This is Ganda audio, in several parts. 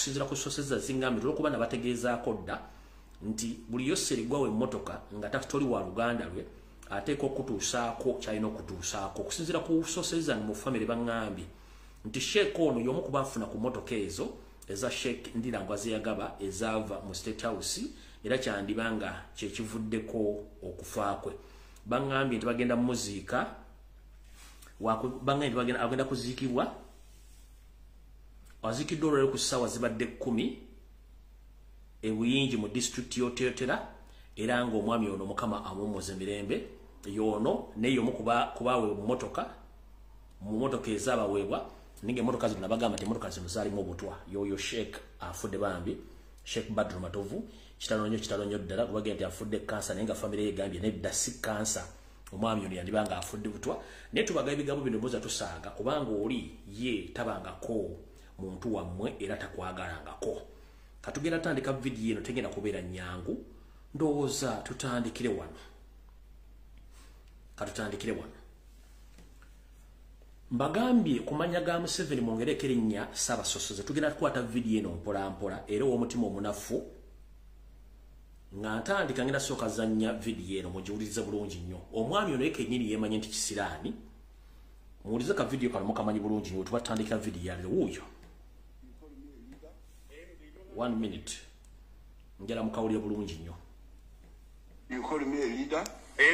okusinzira ku sources zingambye olwokuba nabategeezaako dda nti buli Yoseri gwawe emmotoka nga tafutoli wa Luganda lwe ateeka okutuusaako kyalina okutuusaako okusinzira ku sources zange mu family bangambye nti Sheikh ono y'omu ku bafuna ku mmotoka ezo eza Sheikh Ndirangwa zeyagaba ezaava mu State House era kyandibanga kyekivuddeko okufa kwe. Bangambye nti bagenda mu muziika bangambye agenda kuziikibwa aziikiddwa olwaleero ku ssaawa zibadde 10 ebuyingi mu district y'Oteotera era ng'omwami ono Mukama amuwummuza emirembe yono neyomu kubawe mu motoka ezaabaweebwa ninge motoka zino nabagamba nti motoka zino zaalimu obutwa yoyo Sheikh afudde bambi Sheikh Badru Matovu kitalonyo ddala kubagenda nti afudde kansa naye nga famire yegambye nedda si kansa omwami ono yandibanga afudde butwa naye tubaga ebigambo bino mbuza tusaaga kubanga oli ye tabangako muntu wammwe era takwagalangako. Katugenda tandika video eno tegenda kubeera nyangu ndowooza tutandikire wano. Katutandikire wano. Mbagambye kumanya ga Museveni mwongereko erinnya Ssaabasosoze tugenda tukwata video eno mpola mpola era ow'omutima omunafu nga ntandika ngenda sooka zanya video eno mugiwulirize bulungi nnyo. Omwami ono yekennyini yeemanye nti kisiraani muwulize ka video kano mukamanyi bulungi nnyo tuba tutandikira video yalero wuuyo 1 minute ngera mukawulire bulungi nnyo. You call me a leader?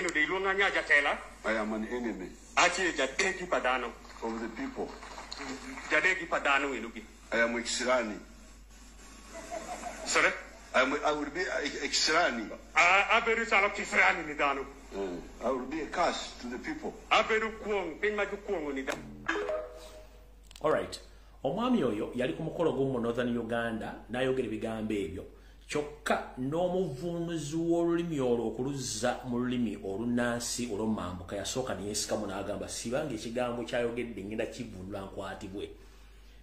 No, they don't know Jatela. I am an enemy Actually, Jateki Padano of the people. Jateki Padano, Inuki. I am Exrani. Sorry? I will be Exrani. I better sell up Kisrani Nidano. I will be a curse to the people. I better Kwong, pin my Kwong. All right. Omwami oyo yali ku mukolo gw'omu Northern Uganda n'ayogera ebigambo ebyo kyokka n'omuvunuzi w'olulimi olwo okuluzza mu lulimi olunnansi olw'omambuka yasooka neyeesikamu n'agamba sibanga ekigambo kyayogedde ngenda kivunula nkwatibwe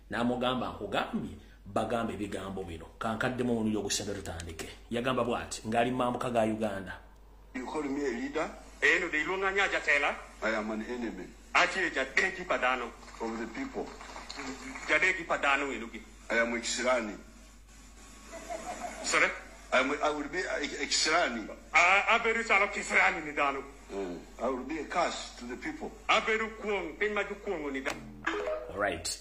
n'amugamba nkugambye bagamba ebigambo bino kankaddemu omuliro ogusembe tutandike. Yagamba bw'ati ng'ali mu mambuka ga Uganda. You call me a leader? No, they don't know Jatela. I am an enemy Actually, Jateki Padano of the people. Jateki Padano, Inuki. I am Exrani. Sorry? I will be Exrani. I better sell up Kisrani Nidano. I will be a curse to the people. I better Kwong, pin my Kwong Nidano. All right.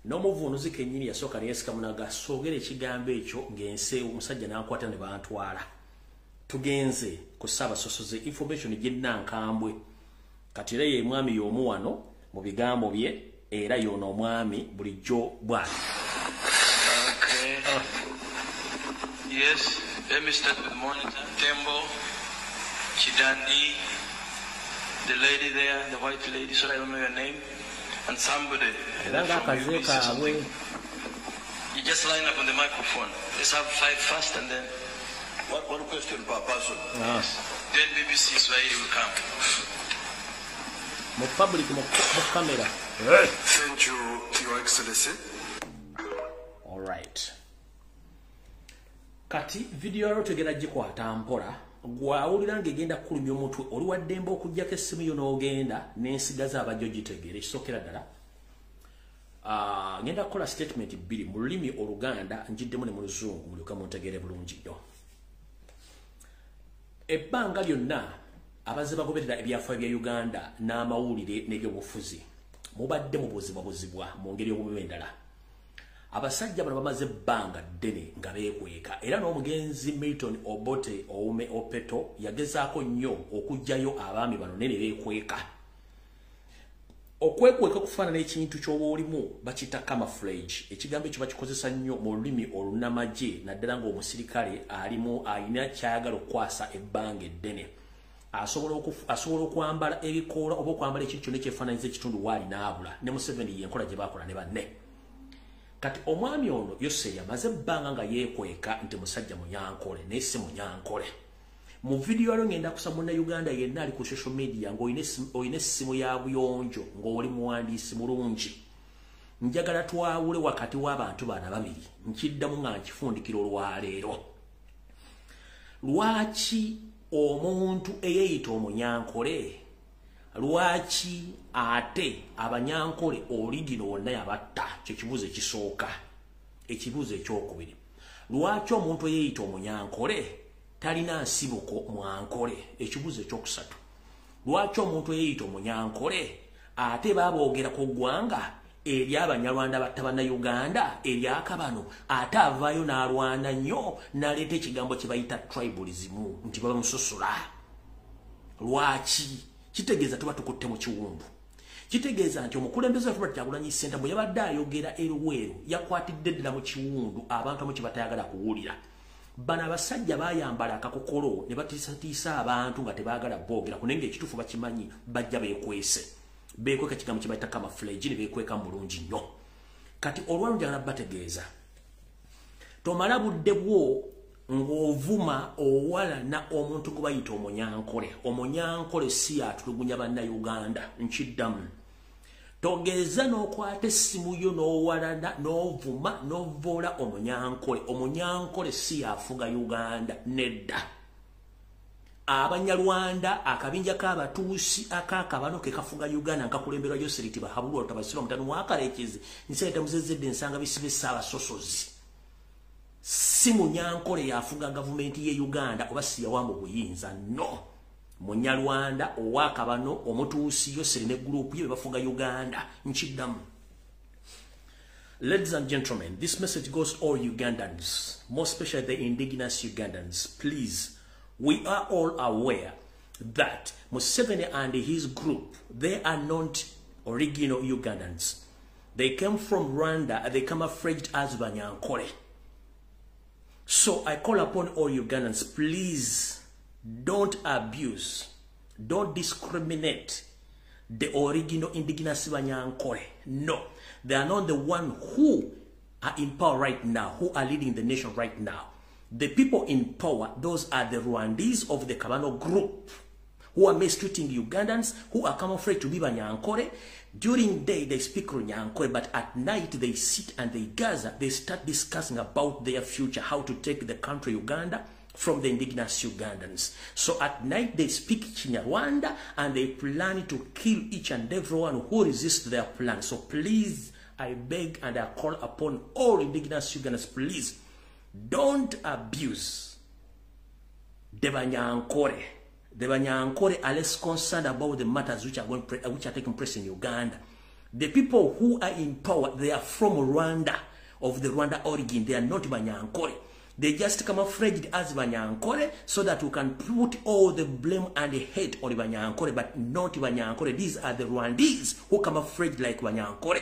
N'omuvunuzi kennyini yasooka neyeesikamu n'agasoogera ekigambo ekyo ng'ensi omusajja n'akwata ne bantwala. Tugenze ku Ssaabasosoze information gyennankambwe kati era ye mwami y'omu wano mu bigambo bye era yono omwami bulijjo bw'ati. Okay. Yes, let me start with monitor. Tembo, Chidandi, the lady there, the white lady, so I don't know your name, and somebody. You just line up on the microphone. Let's have 5 first and then. One question per person. Then BBC Swahili will come. Mo public mo camera. Thank you, Your Excellency. All right. Kati video yalo tegera gikwata mpola gwawulira ngegenda kulumya omutwe oli waddemba okujjako essimu yo n'ogenda n'ensigaza abajjo gitegere ekisokera ddala. Ngenda kukola statement 2 mu lulimi Oluganda njiddemu ne mu Luzungu mulyoka muntegere bulungi nnyo. Ebbanga lyonna abazze bagoberera ebyafaayo bya Uganda n'amawulire n'ebyobufuzi mubadde mubuzibwa mu ngeri y'obubi endala. Abasajja bano bamaze ebbanga ddene nga beekweka era n'omugenzi Milton Obote Oume Opeto yagezaako nnyo okuggyayo abaami bano ne beekweka. Okwekweka okufaanana ekintu ky'oba olimu bakita camouflage. Ekigambo ekyo bakikozesa nnyo mu lulimi olunnamagye naddala ng'omusirikale alina kyayagala okukwasa ebbanga eddene. Asobola okwambala ebikoola oba okwambala ekintu kyonna ekyefaananyiza ekitundu waali n'abula ne Museveni yenkola gye baakola ne banne. Kati omwami ono Yoseri amaze ebbanga nga yeekweka nti musajja munyankole naye si munyankole. Mu video yalo ngenda kusa munna Uganda yenna ali ku social media ng'oyina essimu ya buyonjo ng'oli muwandiisi mulungi. Njagala twawule wakati w'abantu bana babiri nkiddamu nga nkifundikira olwaleero. Lwaki omuntu eyeeyita omunyankole? Lwaki ate abanyankole oligino wonna yabatta? Kye kibuuzo ekisooka. ekibuuzo ekyokubiri lwaki omuntu eyeyita omunyankole talina nsibuko mwankole ekibuuzo ekyokusatu lwaki omuntu eyeyita omunyankole ate baboogera ku ggwanga eri abanyarwanda battabana Uganda eri akabano ate avaayo n'alwana nnyo n'aleeta ekigambo kye bayita tribalism nti baba musosola lwaki kitegeeza tuba tukutte mu kiwumbu kitegeeza nti omukulembeze wa Robert Kyagulanyi Ssentamu bwe yabadde ayogera eruweero yakwatidde ddala mu kiwundu abantu amu kye batayagala kuwulira bano abasajja bayambala akakokolo ne batiisatiisa abantu nga tebaagala boogera kunenge ekituufu bakimanyi bajja beekwese beekweka kigambo kye bayita camouflage ne beekweka mu bulungi nnyo kati olwalu njagala bategeeza tomala budde bwo ng'ovuma owalana omuntu gwe bayita omunyankole si yatulugunya bannayuganda nkiddamu togeza n'okwata essimu yo n'owalana n'ovuma n'ovoola omunyankole si yafuga Uganda nedda abanyarwanda akabinja k'abatuusi akakabano ke kafuga Uganda nkakulemberwa Yoseri tibahabulwa otabasira omutano wakaleekezi nseeta muzezedde ensanga bisibisa abasosozi si munyankole yafuga gavumenti ye Uganda oba si yawamba obuyinza no munyarwanda owakabano omutuusi Yoseri ne group ye bafuga Uganda nkiddamu. Ladies and gentlemen, this message goes to all Ugandans, more especially the indigenous Ugandans. Please, we are all aware that Museveni and his group, they are not original Ugandans. They came from Rwanda and they camouflaged as Banyankole. So I call upon all Ugandans, please don't abuse, don't discriminate the original indigenous Banyankole. No, they are not the one who are in power right now, who are leading the nation right now. The people in power, those are the Rwandese of the Kabano group, who are mistreating Ugandans, who are camouflaged to be Banyankole. During the day, they speak Runyankole, but at night, they sit and they gather, they start discussing about their future, how to take the country Uganda from the indigenous Ugandans. So at night, they speak Kinyarwanda, and they plan to kill each and everyone who resists their plan. So please, I beg and I call upon all indigenous Ugandans, please, don't abuse the Banyankole. The Banyankole are less concerned about the matters which are taking place in Uganda. The people who are in power, they are from Rwanda, of the Rwanda origin. They are not Banyankole. They just camouflaged as Banyankole so that we can put all the blame and the hate on Banyankole, but not Banyankole. These are the Rwandese who camouflaged like Banyankole.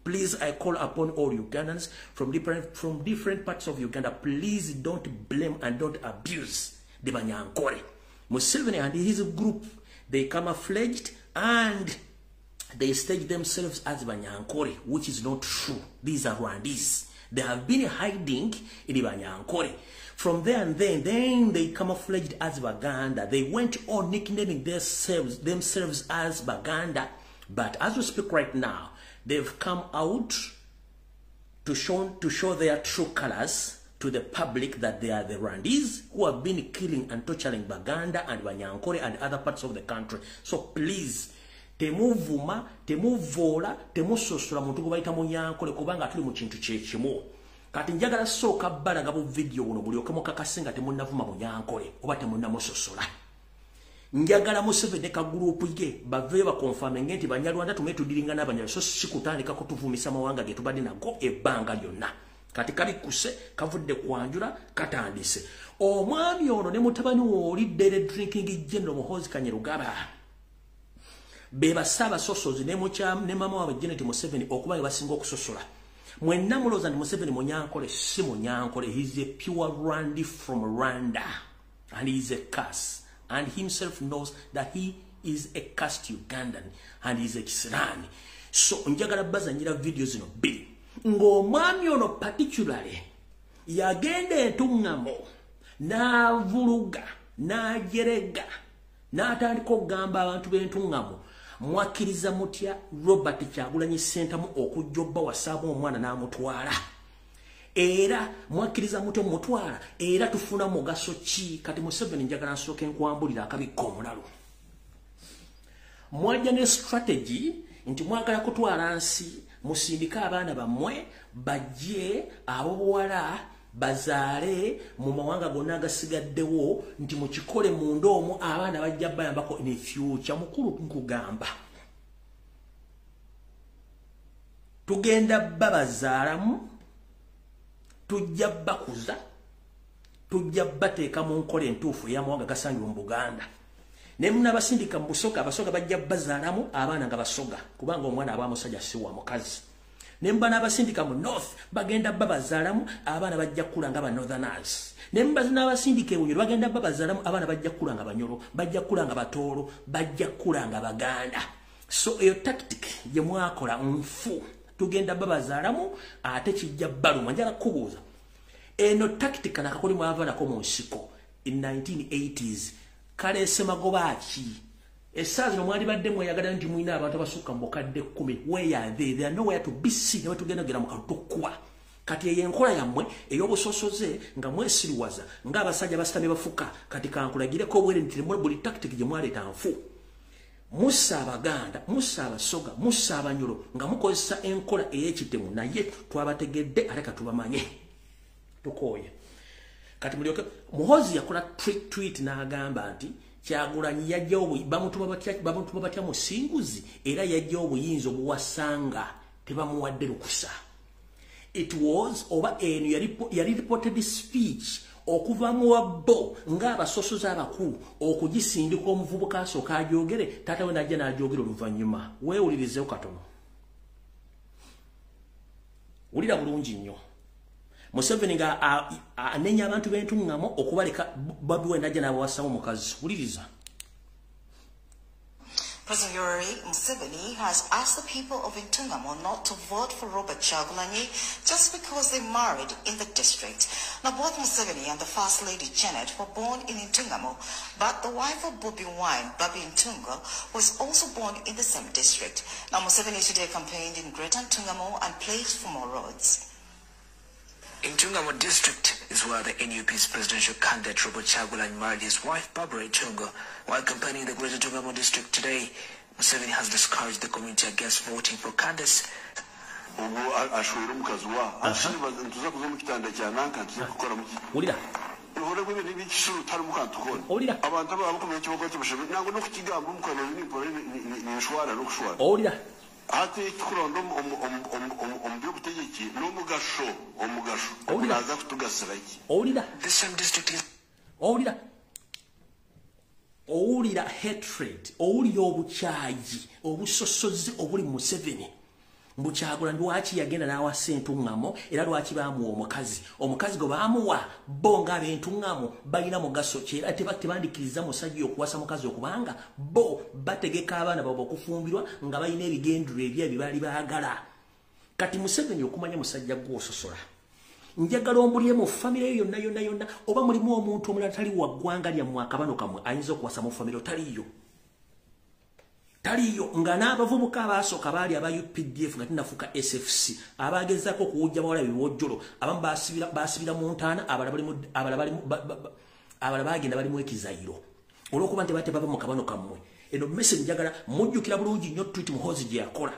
Please, I call upon all Ugandans from different parts of Uganda. Please don't blame and don't abuse the Banyankole. Museveni and his group, they camouflaged and they staged themselves as Banyankole, which is not true. These are Rwandese. They have been hiding in Banyankole. From there and then they camouflaged as Baganda. They went on nicknaming themselves as Baganda. But as we speak right now, they've come out to show their true colors to the public, that they are the Rwandese who have been killing and torturing Baganda and Banyankole and other parts of the country. So please, temuvuma, temuvola, temusosula muntu gwe bayita Munyankole kubanga tuli mu kintu kyekimu. Kati njagala sooka balaga bu video buno bulyoke mukakasenga temunnavuma Munyankole oba temunnamusosola. Njagala Museveni ne kagrupu ye baveyo bakonfirminge nti Banyarwanda tumetudiringa n'Abanyarwanda, so sikutandika kutuvumisa mawanga ge tubadde nago ebbanga lyonna. Kati kali kuse kavudde kwanjula katandise. Omwami ono ne mutabani woli dere drinking general Muhoozi Kanyerugaba. Beba saba sosozi ne mama wa Janet Museveni okuba basinga okusosola. Mwenna muloza ndi Museveni Munyankole, si Munyankole. He is a pure Rwandi from Rwanda. And he is a curse. And himself knows that he is a cursed Ugandan. And he is a Kisirani. So njagala bazanyira videos zino bili. Ng'omwami ono particularly yagenda entungamo n'avuluga n'ajerega n'atandika okugamba abantu b'entungamo, mwakkiriza mutya Robert Kyagulanyi Ssentamu okujjobba wasaamu omwana n'amutwala? Era mwakkiriza mutya omutwala? Era tufuna mugaso ki? Kati Museveni njagala nsooke nkwambulira akabikka omulalu. Mwajja ne strategy nti mwagala kutwala nsi musindika abaana bammwe bajje abobuwala bazaale mu mawanga gonna agasigaddewo nti mukikole munda omwo abaana bajja bayambako in future. Mukulu nkugamba tugenda babazaalamu, tujja bakuza, tujja bateeka mu nkola entuufu ey'amawanga gasangibwa mu Buganda. Ne munabasindika mu Busoga, abasoga bajja bazaalamu abaana nga basoga kubanga omwana aba musajja si wa mukazi. Ne mba n'abasindika mu North bagenda babazaalamu abaana bajja kula nga ba Northerners. Ne mba n'abasindika Bunyoro bagenda babazaalamu abaana bajja kula nga Banyoro, bajja kula nga Batoolo, bajja kula nga Baganda. So eyo tactic ye mwakola nfu. Tugenda babazaalamu ate kijja baluma. Njala kubuuza eno tactic nakakoli mwavaanako mu nsiko in 1980s kale semagoba ki esaazi no mwali badde mweyagala nti mwina abantu abasukka mu bukadde 10 where are they are nowhere to be seen. Ne tugenda gera mu katukwa kati eyenkola yammwe ey'obusosoze nga mwesiriwaza ng'abasajja basitamye bafuka kati kankulagireko obwerentire buli tactic gye mwaleeta nfu. Musa Abaganda, Musa Abasoga, Musa Abanyoro nga mukozesa enkola ey'ekitemu naye twabategedde ate katubamanye tukoye. Kati mulyoke Muhozi yakola tweet n'agamba nti Kyagulanyi yajjawo bamutuba batya musinguzi era yajjawo obuyinza obuwasanga tebamuwadde lukusa. It was oba eno yali reported speech okuva mu wabbo ng'abasosoza abakulu okugisindika omuvubuka asooka ajoogere taata we najja n'ajoogera oluvannyuma. Weewulirizeewo katono. Wulira bulungi nnyo. Museveni nga anenya abantu b'entuŋŋamo okubaleka Bobi Wine najja n'abawasamu omukazi. Wuliriza. President Yoweri Museveni has asked the people of Intungamo not to vote for Robert Kyagulanyi just because they married in the district. Now, both Museveni and the First Lady Janet were born in Intungamo, but the wife of Bobi Wine, Babi Ntunga, was also born in the same district. Now, Museveni today campaigned in Greater Intungamo and pledged for more roads. Intungamo district is where the NUP's presidential candidate Robert Kyagulanyi married his wife Barbara Ntunga. While campaigning in the Greater Intungamo district today, Museveni has discouraged the community against voting for candidates. ate kurondo omuby'obutegeki n'omugasho omunaza kutugasiraki the same district is owulira hatred, owulira obukyayi obusosozi obuli mu Museveni. Mbu Kyagulanyi lwaki yagenda n'awasa entuŋŋamo era lwaki baamuwa omukazi gwe baamuwa bo ng'ab'entuŋŋamo balina mugaso ki era tebandikiriza musajja okuwasa mukazi okubanga bo bategeka abaana baabwe okufumbirwa nga balina ebigendero ebyo baali baagala. Kati Museveni okumanya musajja gw'ososola njagala ombulire mu famire yonna oba mulimu omuntu omulala tali wa ggwanga lyammwe akabano kamwe ayinza okuwasa mu famire taliyo nga n'abavubuka abaasooka baali aba UPDF nga tinafuka SFC abagezaako okuwujja bawala biwojjolo abamu baasibira mu ntaana abala bagenda bali mu ekizayiro olw'okuba nti bate bava mu kabano kammwe. Eno message njagala mujjukira bulungi nnyo tweet Muhozi gye yakola.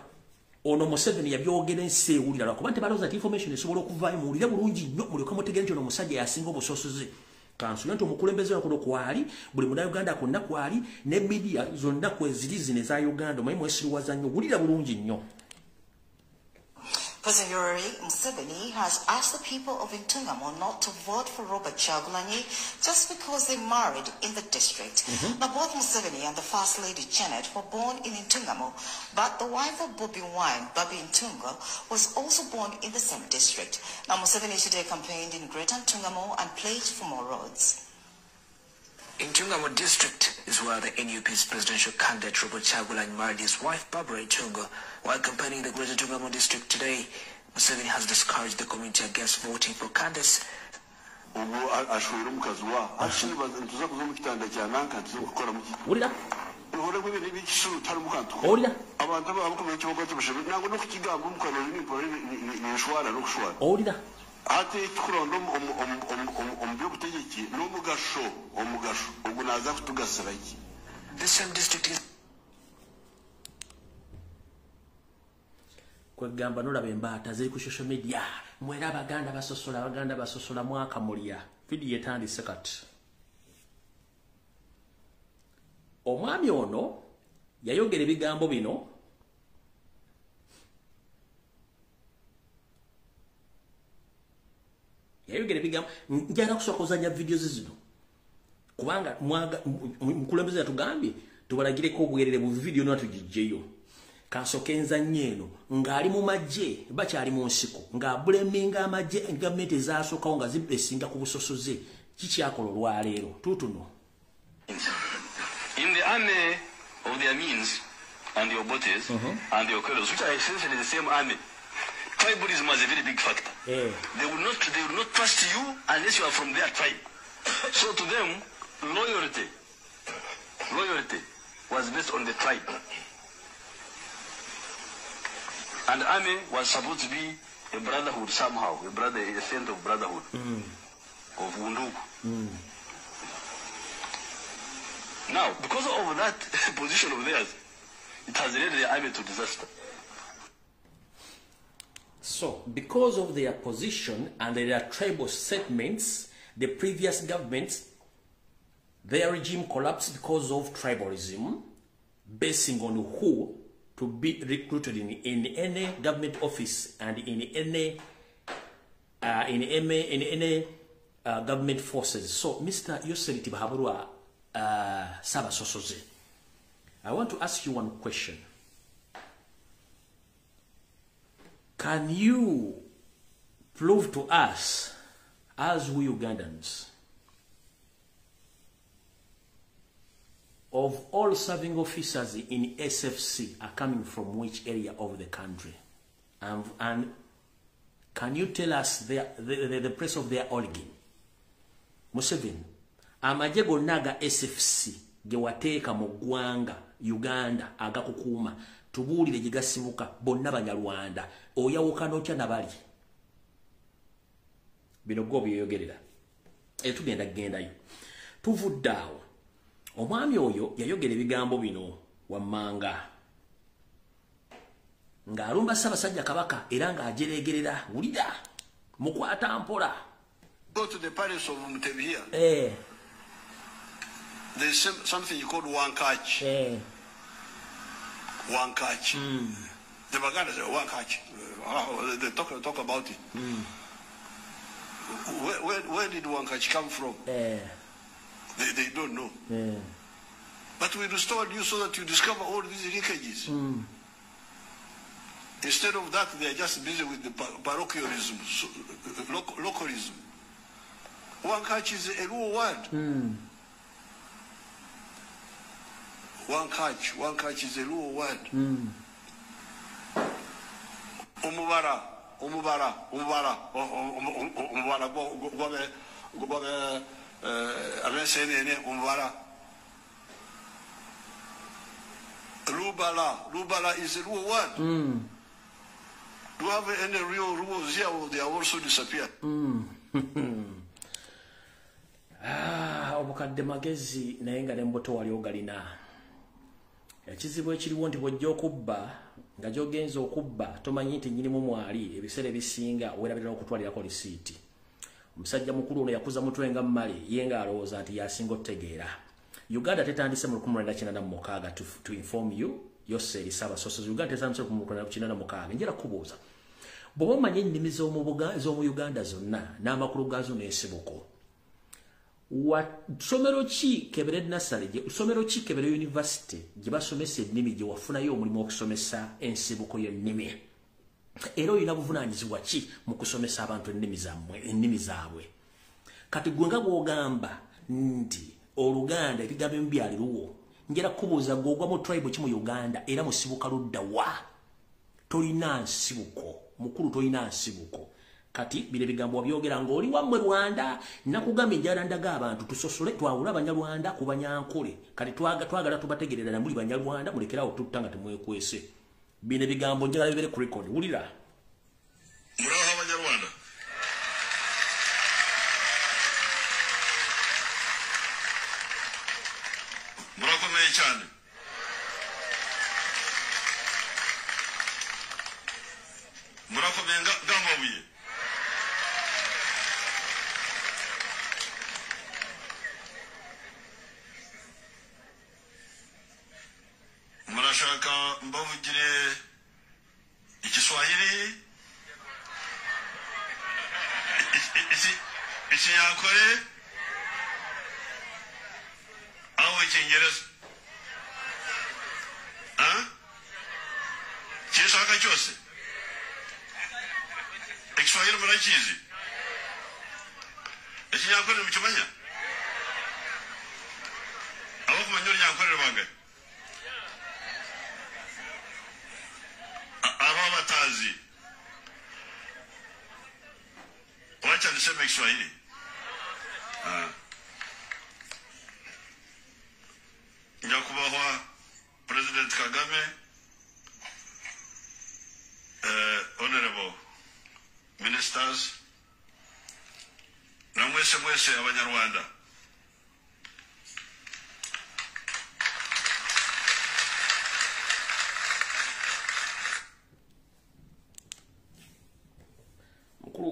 Ono Museveni yabyogera ensi ewulira lwakuba nti balowooza nti information esobola okuvaayo muwulire bulungi nnyo mulyoke mutegere nti ono omusajja yasinga obusosoze. Kansula nti omukulembeze wakuno kwali buli Munnayuganda kwonna kwali ne media zonna kweziri zino eza Uganda omanyi mwesiriwaza nnyo wulira bulungi nnyo. President Yoweri Museveni has asked the people of Intungamo not to vote for Robert Kyagulanyi just because they married in the district. Now, both Museveni and the First Lady Janet were born in Intungamo, but the wife of Bobi Wine, Babi Ntunga, was also born in the same district. Now, Museveni today campaigned in Greater Intungamo and pledged for more roads. Intungamo district is where the NUP's presidential candidate Robert Kyagulanyi married his wife Barbara Ntunga. While campaigning in the Greater Intungamo district today, Museveni has discouraged the community against voting for candidates. ate kurondo omuby'obutegeki n'omugasho ogunaza kutugasiraki. The same district is kwegamba nolaba embaata ziri ku social media mwera abaganda basosola mwaka mulya video etandise kati omwami ono yayogera ebigambo bino njagala kusooka ozanya videos zino kubanga mukulembeze yatugambye tubalagireko obwerere bu video natugijjeyo kansoke enzanye eno ng'ali mu magye bakyali mu nsiko ng'abuleminga amagye gavumenti ezasookawo nga zibesinga ku busosoze kikyakola olwaleero tutuno. In the army of the Amins and the Obotes and the Okelos, which are essentially the same army, tribalism was a very big factor. They will not trust you unless you are from their tribe. So to them, loyalty was based on the tribe. And army was supposed to be a brotherhood somehow, a sense of brotherhood, of Wunduku. Now, because of that position of theirs, it has led the army to disaster. So, because of their position and their tribal statements, the previous governments, their regime collapsed because of tribalism, basing on who to be recruited in any government office and in any government forces. So, Mr. Yoseri Tibahaburwa Saba Sosoze, I want to ask you one question. Can you prove to us, as we Ugandans, of all serving officers in SFC are coming from which area of the country? And can you tell us the place of their origin? Museveni, amaje gonna SFC gewateeka mu ggwanga Uganda agakukuuma tubuulire gye gasibuka bonna Banyarwanda oyawuka n'otya nabali bino gwo byeyogerera tugenda kugendayo tuvudde awo omwami oyo yayogera ebigambo bino wammanga ng'alumba Ssaabasajja Kabaka era ng'ajereegerera wulira mukwata mpola. Go to the palace of OMUTABBIZI here. There's something you call one catch. One catch. The Baganda say one catch. They talk about it. Where did one catch come from? They don't know. But we restored you so that you discover all these leakages. Instead of that, they are just busy with the parochialism, localism. One catch is a real word. One catch is a real word. Umubara, Lubala is a real word. Do you have any real rules here or they are also disappeared? Obukadde magezi naye nga n'embuto wali ogalina. Ekizibu ekiriwo nti bw'ojja okubba nga gy'ogenza okubba tomanyi nti nnyinimu mwali ebiseera ebisinga weerabirira okutwalirako lisiiti. Omusajja mukulu ono yakuza mutwe nga mmale ye ng'alowooza nti yasinga otegeera. Uganda tetandise mu 1996 to inform you Yoseri Ssabasosoze. Uganda tetandise mu 1996. Njala kubuuza bw'oba omanyi ennimi z'omu Uganda zonna n'amakulu gaazo n'ensibuko somero ki Kebere Nasale somero ki Kebere University gye basomesa ennimi gye wafunayo omulimu okusomesa ensibuko y'ennimi era olina buvunaanyizibwa ki mu kusomesa abantu ennimi zaabwe? Kati gwe nga bw'ogamba nti Oluganda ebigambo ebimu byaliruwo njala kubuuza gw'ogwa mu tribe ki mu Uganda era musibuka ludda wa? Tolina nsibuko mukulu, tolina nsibuko. Kati bile bigambo wabyogera ng'oli wammwe Rwanda nakugambye njala ndaga abantu tusosole twawula Abanyarwanda ku Banyankole kati twagala tubategerera muli Banyarwanda mulekerawo tutta nga temwekwese. Bino bigambo njala bibere ku record. Wulira muraho Abanyarwanda murakomeye cyane. murakomenga Gamuwede murashaka mbavugire Igiswahili Ikinyakore aho Icyongereza Kishaka cyose Igiswahili murakizi Ikinyakore mukimanya abo kumanyura Nyankore bangahe aba batazi wacha niseme Kiswahili Nyakubahwa President Kagame honorable ministers na mwese abanyarwanda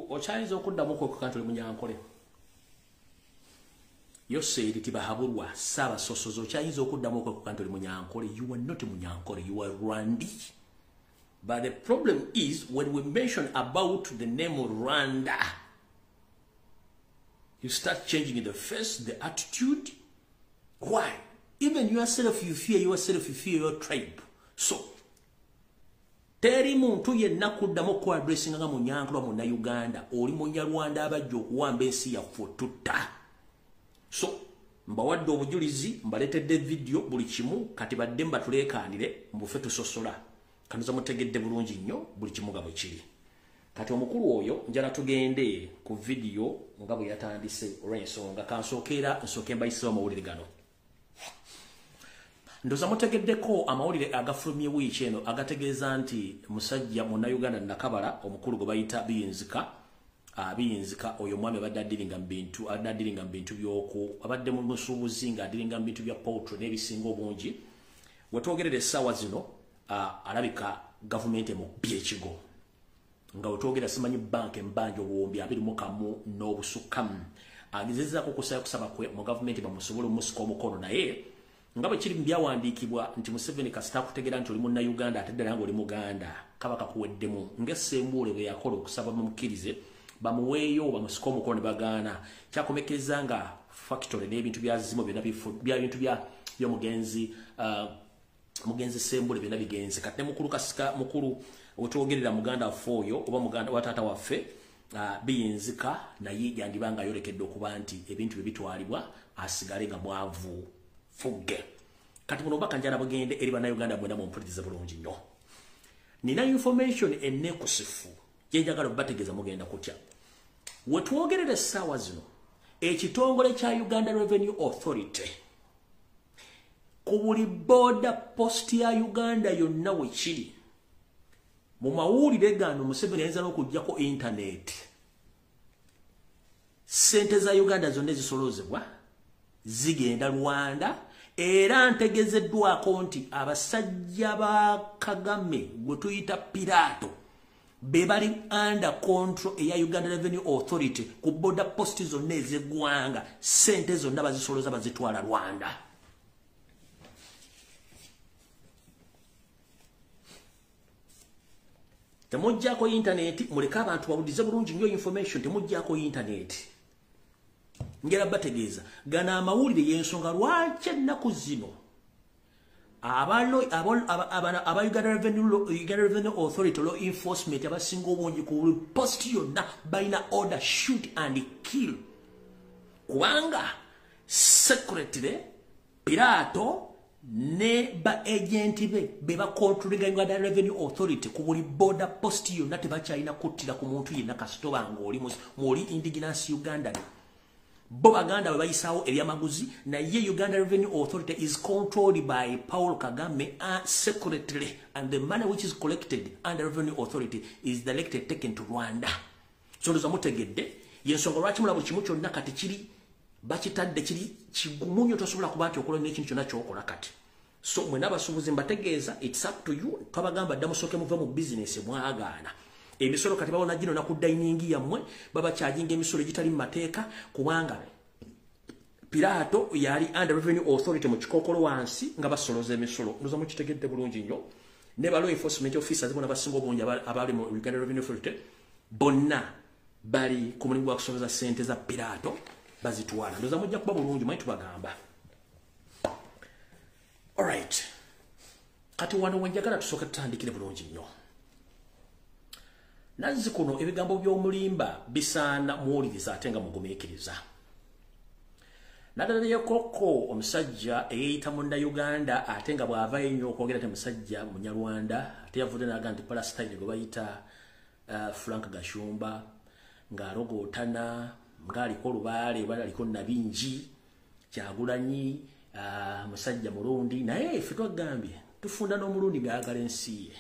Ochaiza okuddamu ko kantole munyankole Yoseri tibahabulwa saba sosozo ochaiza okuddamu ko kantole munyankole you are not munyankole you are Rwandi but the problem is when we mention about the name of Rwanda you start changing the face the attitude why even yourself you fear yourself you fear your tribe so Teri muntu yenna kuddamu ko addressing nga munyankole mu Uganda oli munyarwanda abajja okuwamba ensi yaffe tutta so mbawadde obujulizi mbaletedde video buli kimu kati badde mbatulekanire mbufe tusosola kanuza mutegedde bulungi nnyo buli kimu nga bwe kiri kati omukulu oyo njala tugende ku video nga bwe yatandise olw'ensonga kansookera nsooke mbayisiza amawulire gano Ndoza mutegeddeko amawulire agafulumye wiiki eno agategeeza nti musajja mu Uganda nakabala omukulu gwe bayita biyinzika oyo mwami abadde addiringa mu bintu by'oku abadde mu musuubuzi nga addiringa mu bintu bya poultry n'ebisinga obungi wetwogerera essaawa zino alabika gavumenti emubbye ekigo nga wetwogera simanyi banka embanja obuwumbi 21 n'obusukkamu agezezaako okusaba kusaba kwe mu gavumenti bamusobole omusika omukono naye nga bwe kiri byawandiikibwa nti Museveni kasita kutegeera nti oli mu Uganda ate ddala ng'oli Muganda kabaka kuweddemu ng'essembuule bwe yakola okusaba bamukkirize bamuweeyo bamusika omukono ne bagaana kyakomekeza nga factory n'ebintu byazimo byonna bintu by'omugenzi mugenzi sembule byonna bigenze kati ne mukulu wetwogerera muganda waffe oyo oba muganda wa taata waffe biyinzika naye yandibanga ayolekedde okuba nti ebintu bye bitwalibwa asigale nga mwavu fugge kati muno baka njala bagende eri bannayuganda mwena mumpuliriza bulungi nnyo nina information ennekusifu gyenjagala bategeeza mugenda kutya wetwogerera essaawa zino ekitongole kya Uganda Revenue Authority ku buli border post ya Uganda yonna wekiri mu mawulire gano Museveni ayinza n'okuggyako internet sente za Uganda zonna ezisolozebwa zigenda Rwanda era ntegezeddwako nti abasajja ba Kagame gwe tuyita Pirato be bali under control eya Uganda Revenue Authority ku border post zonna ez'eggwanga sente zonna bazisoloza bazitwala Rwanda temujjako internet muleka abantu bawulize bulungi nnyo information temujjako internet ngera bategeeza gana amawulire y'ensonga lwaki ennaku zino aba Uganda Revenue Authority law enforcement abasinga obungi ku post yonna balina order shoot and kill kubanga secretly Pirato ne ba agenti be ba controlling Uganda Revenue Authority ku buli border post yonna tebakyalina kuttira ku muntu yenna kasitoba ng'oli mwoli indigenous Uganda bo baganda bayisawo ebyamaguzi naye Uganda Revenue Authority is controlled by Paul Kagame secretly and the money which is collected under Revenue Authority is directly taken to Rwanda so ndoza mutegedde yensonga lwaki mulabo kimu kyonna kati kiri bakitadde kiri kigumunyo tosobola kuba nti okola n'ekintu kyonna ky'okola kati so mwe n'abasuubuzi mbategeeza it's up to you twabagamba dda musooke muve mu business mwagaana emisolo kati bawona jino na ku dining yamwe baba charging emisolo gitali mateeka kubanga Pirato yali under revenue authority mu kikokolo wansi nga basoloza emisolo ndoza mu kitegedde bulungi nnyo ne law enforcement officers bona basinga obungi abali mu Uganda Revenue Authority bonna bali ku mulimu gwa kusoloza sente za Pirato bazitwala ndoza mujja kuba bulungi mwe tubagamba. Alright, kati wano wenjagala tusooka tutandikire bulungi nnyo. Nazzi kuno ebigambo by'omulimba bisaana muwuliriza ate nga mugumiikiriza. Nadala yekoko omusajja eyita munna Uganda ate nga bw'ava ennyo okwogera te musajja munyarwanda ate yavudde n'aga nti Palestine gwe bayita Frank Gashumba ng'alogootana ng'aliko olubaale bali aliko Nabingi Kyagulanyi musajja murundi naye ffe twagambye tufunda n'omulundi ng'ayagala ensi ye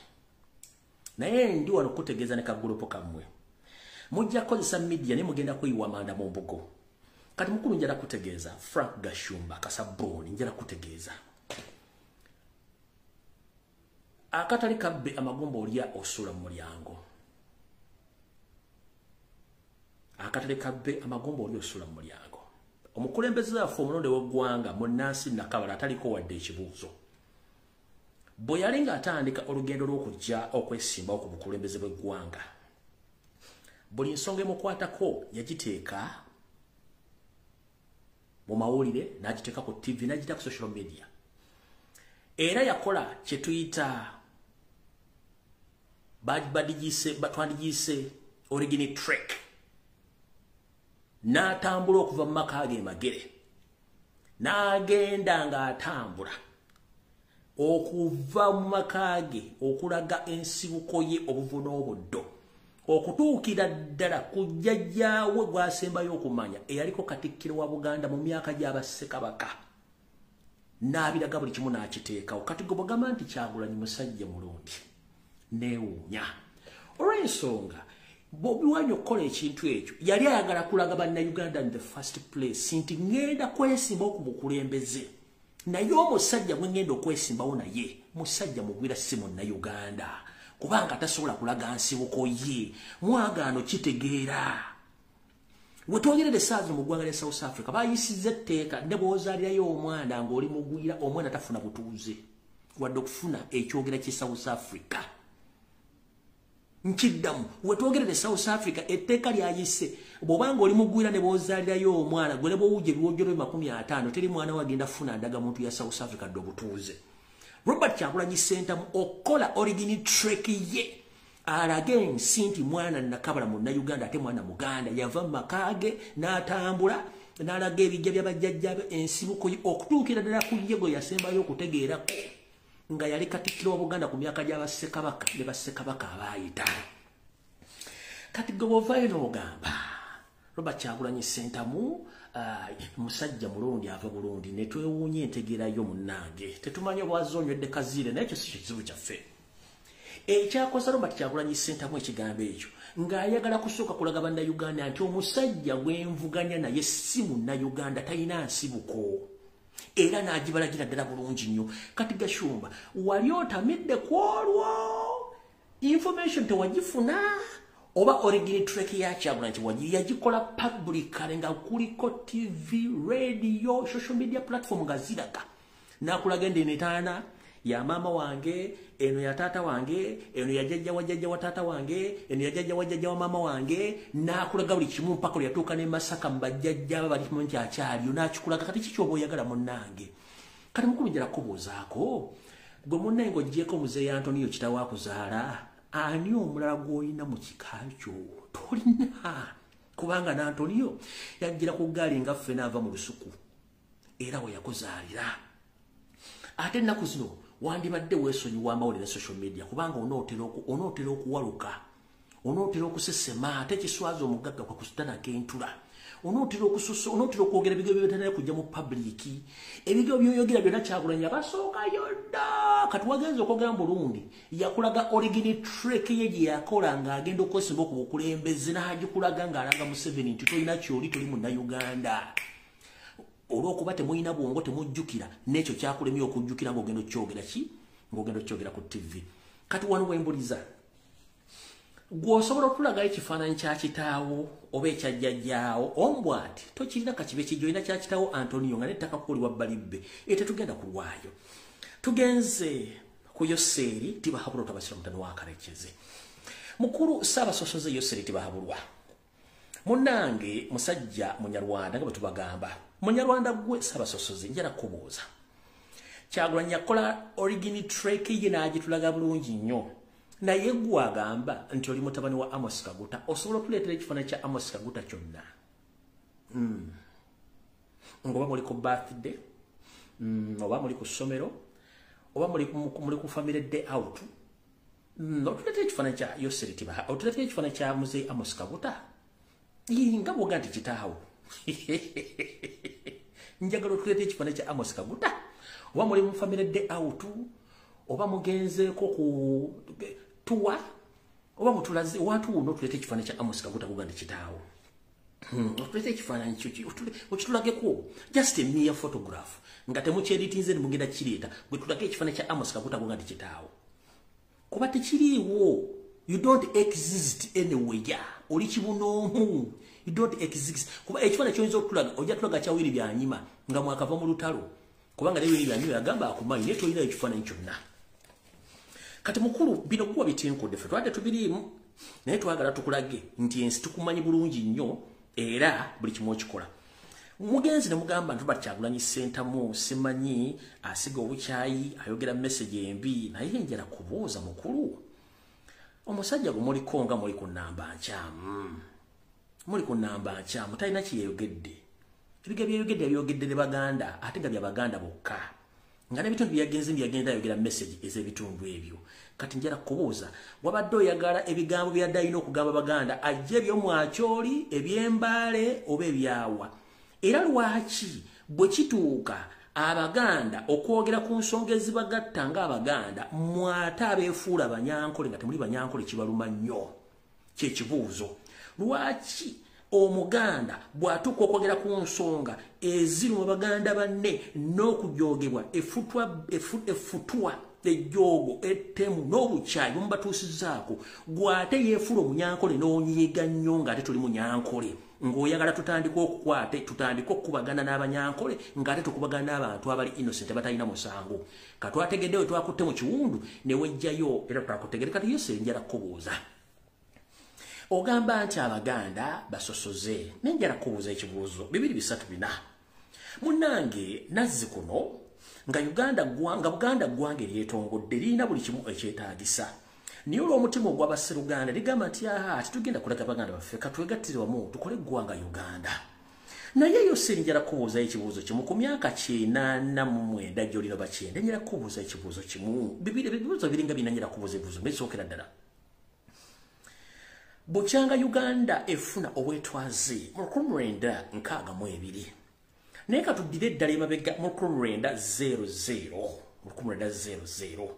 naye ndi wano kutegeeza ne kagulupo kammwe mujja kukozesa media ne mugenda kuyiwa amanda mu mbugo kati mukulu njala kutegeeza Frank Gashumba Kasaboni njala kutegeeza akatali kabbe amagombo olya osula mu mulyango akatali kabbe amagombo olya osula mu mulyango omukulembeze afu omulonde w'eggwanga munnansi nakabala ataliko wadde ekibuuzo bwe yali ng'atandika olugendo lw'okujja okwesimbawo ku bukulembeze bw'eggwanga buli nsonga emukwatako yagiteeka mu mawulire n'agiteeka ku TV n'agita ku social media era yakola kye tuyita batwandigiise origin trek n'atambula okuva mu maka ge magere n'agenda ng'atambula okuva mu maka ge okulaga ensibuko ye obuvu n'obuddo okutuukira ddala ku jjajjaawe gw'asembayo okumanya eyaliko katikkiro wa Buganda mu myaka gy'abassekabaka n'abiraga buli kimu n'akiteekawo kati gwe bw'agamba nti Kyagulanyi musajja mulungi neewuunya olw'ensonga Bobi Wine okukola ekintu ekyo yali ayagala kulaga bannayuganda in the first place nti ngenda kwesimbawo ku bukulembeze naye omusajja gwe ngenda okwesimbawo naye musajja mugwira si munnayuganda kubanga tasobola kulaga nsibuko ye mwagaano kitegeera wetwogerere saazi mu ggwanga lya South Africa bayisizza etteeka ne bw'ozaalirayo omwana ng'oli mugwira omwana tafuna butuuze wadde okufuna ekyogera ky'e South Africa nkiddamu wetwogerere South Africa etteeka lyayise bw'obanga oli mugwira ne bw'ozaalirayo omwana gwe ne bw'owujja ebiwojjolo 50 teri mwana wagenda funa ndaga muntu ya South Africa dde obutuuze Robert Kyagulanyi Ssentamu okola origin trek ye alage ensi nti mwana nakabala munnayuganda ate mwana muganda yava mu makage n'atambula n'alaga ebijja by'abajjajjabe ensibuko ye okutuukira ddala ku ye gwe yasembayo okutegeerako nga yali katikkiro wa Buganda ku myaka gy'abassekabaka ne bassekabaka abaayita kati gwe bw'ovaayo n'ogamba Robert Kyagulanyi Ssentamu musajja mulungi ava bulungi ne twewuunya entegeerayo munnange tetumanyi obwazi onywedde kaziire naye ekyo si kizibu kyaffe ekyakosa Robert Kyagulanyi Ssentamu ekigambo ekyo ng'ayagala kusooka kulaga bannayuganda nti omusajja gwenvuganya naye si munnayuganda talina nsibuko era n'agibalagira ddala bulungi nnyo kati Gashumba wali otamidde ku olwo information tewagifuna oba origin trek ya Kyagulanyi nti wagi yagikola publicly nga kuliko TV, radio, social media platform nga ziraga n'akulaga endinetaana ya mama wange eno ya tata wange eno ya jjajja wa tata wange eno ya jjajja wa mama wange n'akulaga buli kimu mpaka lyatuuka ne Masaka mu bajjajja bali mu nkyakyaaliyo n'akikulaga kati kiki oba oyagala munnange kati mukulu njala kubuuzaako gwe munnange ng'oggyeko muzeeyi Antonio kitawo akuzaala ani omulala gw'olina mu kika kyo tolina kubanga n'Antonio yajjira ku ggaali nga ffe n'ava mu lusuku era we yakuzaalira ate ennaku zino wandibadde weesonyiwa amawulire social media kubanga onootera okuwaluka onootera okusesema ate kiswaza omugagga kwa kusitana k'entula onootera okwogera ebigambo by'ebitanira kujja mu public ebigambo by'oyogera byonna Kyagulanyi abasookayo dda kati wagenza okwogera mu Burundi yakulaga origin trek ye gye yakola ng'agenda okwesimba ku bukulembeze n'agikulaga ng'alaga Museveni nti tolina kyoli toli munnayuganda olw'okuba temulina bwongo temujjukira n'ekyo kyakulemye okujjukira ng'ogenda okyogera ki ng'ogenda okyogera ku TV kati wano wembuliza Gwosobola okulaga ekifaananyi kya kitaawo oba ekyajjajjaawo ombwati tokirina kakibe kijoyina kya kitaawo Antonio nga nettaka kuli wabbalibbe tetugenda kulwayo. Tugenze ku Yoseri Tibahabulwa tabasira mutani wa Karekezi. Mukuru Ssabasosoze Yoseri Tibahabulwa. Munange musajja Munyarwanda nga bwe tubagamba. Munyarwanda gwe Ssabasosoze njala kubuuza. Kyagulanyi yakola origini track ye n'agitulaga bulungi nnyo. Naye gwe agamba nti oli mutabani wa Amos Kaguta osobola okuleetera ekifaananyi kya Amos Kaguta kyonna. Ngoba muli ku birthday, oba muli ku ssomero, oba muli ku family day out. Otuleetera ekifaananyi kya Yoseri Tibahabulwa, otuleetera ekifaananyi kya Muzeeyi Amos Kaguta. Nga bw'oga nti kitaawo. Njagala otuleetera ekifaananyi kya Amos Kaguta. Oba muli mu family day out, oba mugenzeeko ku tuwa, oba mutulaze watu uno tulete ekifaananyi kya Amos Kaguta kuganda kitaawo. Tulete ekifaananyi kyo okitulageko just a mere photograph nga temukyeditinze ne mugenda kireeta gwe tulage ekifaananyi kya Amos Kaguta kuganda kitaawo. Kuba tekiriiwo. You don't exist anywhere. Oli kibunoomu. You don't exist. Kuba ekifaananyi ky'oyinza okutulaga ojja tulaga kya Willy Byanyima nga mwakava mu lutalo. Kubanga ne Willy Byanyima yagamba akumanyi naye tolina ekifaananyi kyonna. Kati mukulu bino kuba bitenkudde ffe twate tubiriimu naye twagala tukulage nti ensi tukumanyi bulungi nnyo era buli kimu okikola. Mugenzi ne mugamba nti Kyagulanyi Ssentamu simanyi asiga obukyayi ayogera message embi naye njala kubuuza mukulu. Omusajja gwe muliko nga muli ku nnamba nkyamu. Muli ku nnamba nkyamu talina kiyeyogedde. Ebiga byeyogedde byeyogedde ne Baganda ate nga bya Baganda bokka. Nga n'ebitundu byagenda ayogera message ez'ebitundu ebyo. Kati njala kubuuza wabadde oyagala ebigambo byadde alina okugamba Baganda ajje ebyomwakyoli ebyembaale oba ebyawa. Era lwaki bwe kituuka Abaganda okwogera ku nsonga ezibagatta ng'Abaganda mwate abeefuula Banyankole nga temuli Banyankole kibaluma nnyo. Kye kibuuzo. Lwaki Omuganda bw'atuuka okwogera ku nsonga eziri mu Baganda banne n'okujoogebwa efutwa ejjoogo ettemu n'obukyayi bumubatuusizzaako gw'ate yeefuula Omunyankole n'onyiiga nnyo ng'ate tuli Munyankole ng'oyagala tutandika okukwate tutandika okukubagana n'Abanyankole ng'ate tukubagana n'abantu abali innocent abatalina musango. Katwategedde we twakutte mu kiwundu ne wejjayo era twakutegedde. Kati Yoseri njala kubuuza. Ogamba nti Abaganda basosoze. Nenjala kubuuza ekibuuzo 2-3-4. Munnange nazzi kuno nga Buganda ggwanga eryetongodde lirina buli kimu ekyetaagisa. Naye olw'omutima ogw'Abasseruganda ligamba nti ati tugenda kulaga Baganda baffe katwegattire wamu tukole eggwanga Uganda. Naye Yoseri njala kubuuza ekibuuzo kimu ku myaka 89 gy'olina bakyenda njala kubuuza ekibuuzo kimu. Ebibuuzo biringa bina njala kubuuza ebibuuzo bisookera ddala. Bukyanga Uganda efuna obwetwaze mu 1962. Naye katuddire eddala emabega mu 1900.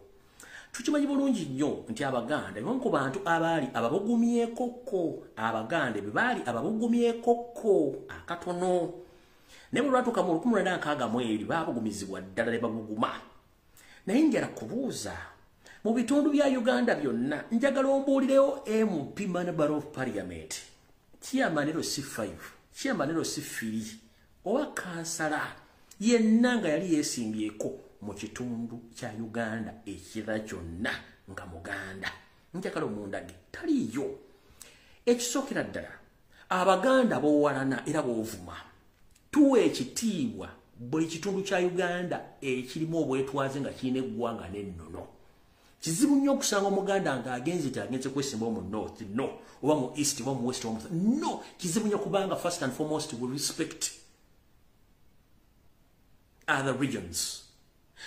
Tukimanyi bulungi nnyo nti Abaganda ebimu ku bantu abaali ababugumyekoko. Abaganda bwe baali ababugumyekoko akatono. Naye bwe lwatuuka mu 1962 baabugumizibwa ddala ne babuguma. Naye njala kubuuza mu bitundu bya Uganda byonna njagala ombuulirewo MP Member of Parliament Chairman C5 Chairman C3 owa kansala yenna nga yali yeesimbyeko mu kitundu kya Uganda ekirala kyonna nga Muganda. Njagala omundage taliyo. Ekisookera ddala Abaganda boowalana era boovuma tuwa ekitiibwa buli kitundu kya Uganda ekirimu obwetwaze nga kirina eggwanga n'ennono. Kizibu nnyo okusanga Omuganda ng'agenze kwesimba mu north no oba mu east oba mu west oba mu no. Kizibu nnyo kubanga first and foremost we respect other regions.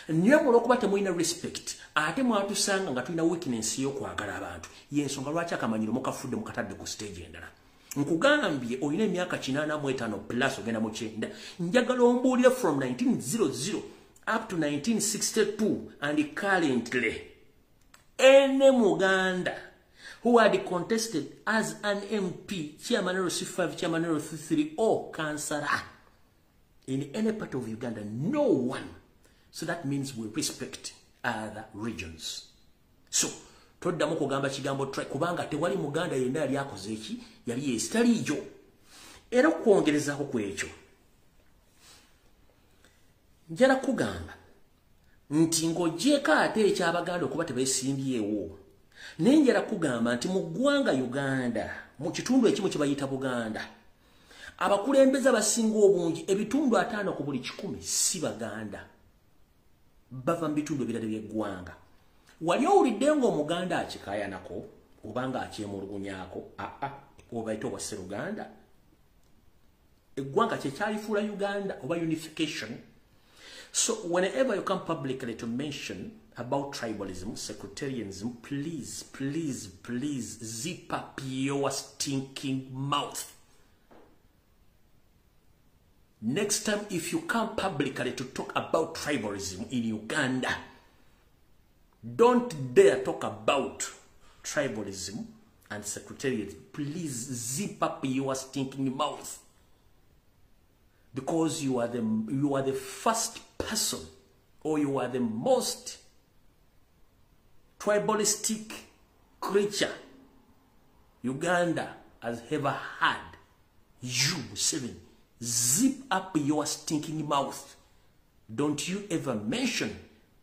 Niyo olw'okuba temulina respect ate mwatusanga nga tulina weakness y'okwagala abantu y'ensonga lwaki akamanyiro mukafudde mukatadde ku stage endala. Nkugambye olina emyaka 85 plus ogenda mu 9. Njagala ombuulire from 1900 up to 1962 and currently any Muganda who had contested as an MP, Chairman of C5, Chairman of C3 or Councillor in any part of Uganda, no one. So that means we respect other regions. So toddamu kugamba kigambo tribe kubanga tewali muganda yenna yali akoze eki yali yesitaliiyo era kwongerezaako ku ekyo njala kugamba nti ng'oggyeko ate ekyabaganda okuba tebeesimbyewo naye njala kugamba nti mu ggwanga Uganda mu kitundu ekimu kye bayita Buganda abakulembeze abasinga obungi ebitundu 5 ku buli 100 si baganda bava mu bitundu ebirala by'eggwanga wali owulidde ng'omuganda akikaayanako obanga akyemulugunyaako obayita obwa Sseruganda eggwanga kyekyalifuula Uganda oba unification. So whenever you come publicly to mention about tribalism, sectarianism, please zip up your stinking mouth. Next time, if you come publicly to talk about tribalism in Uganda, don't dare talk about tribalism and sectarianism. Please zip up your stinking mouth. Because you are the first person, or you are the most tribalistic creature Uganda has ever had. You, Museveni, zip up your stinking mouth. Don't you ever mention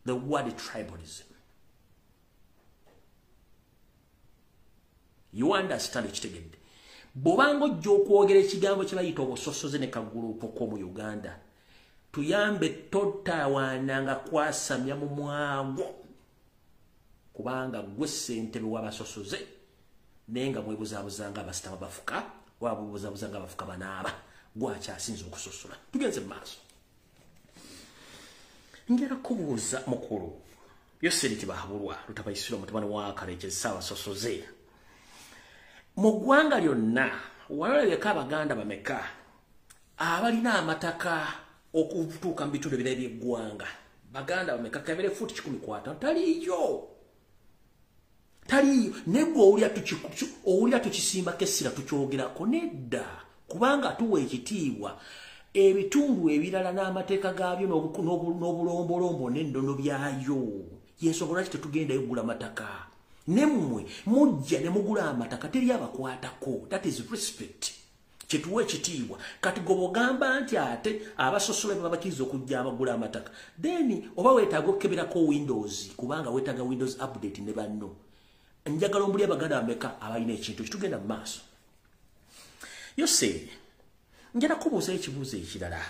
the word tribalism. You understand it again. Bobango jokwogera ekigambo kye bayita obusosoze ne kagulupu ko mu Uganda tuyambe totawaananga kwasamya mu mwago kubanga gwe ssentebe w'abasosoze nenga mwebuzabuzanga abasitama bafuka wabuzabuzanga abafuka banaaba gwakyasinza okusosola tugenze mu maaso njala kubuuza mukulu Yoseri tibahabulwa lutabayisiro mutabani wa Kareche Ssabasosoze mu ggwanga lyonna walabeka abaganda bameka abalina amataka okutuuka mu bitundu ebirala by'eggwanga baganda bameka kabere futi 10 taliyo negwe owulira tukisimbako essira tukyogerako nedda kubanga tuwa ekitiibwa ebitundu ebirala n'amateeka gaabyo n'obulombolombo n'endono byayo yensobola ki tetugendayo gula mataka Nemwe mujja ne mugula amataka teri abakwatako. That is respect. Kituwe ekitiibwa kati gobogamba nti ate abasosola babakiriza okujja abagula amataka then oba weetaaga okukebirako Windows kubanga weetaaga Windows update ne banno njagala ombuli abaganda bameka abalina ekintu kitugenda mu maaso. Yoseri njala kubuuza ekibuuzo ekirala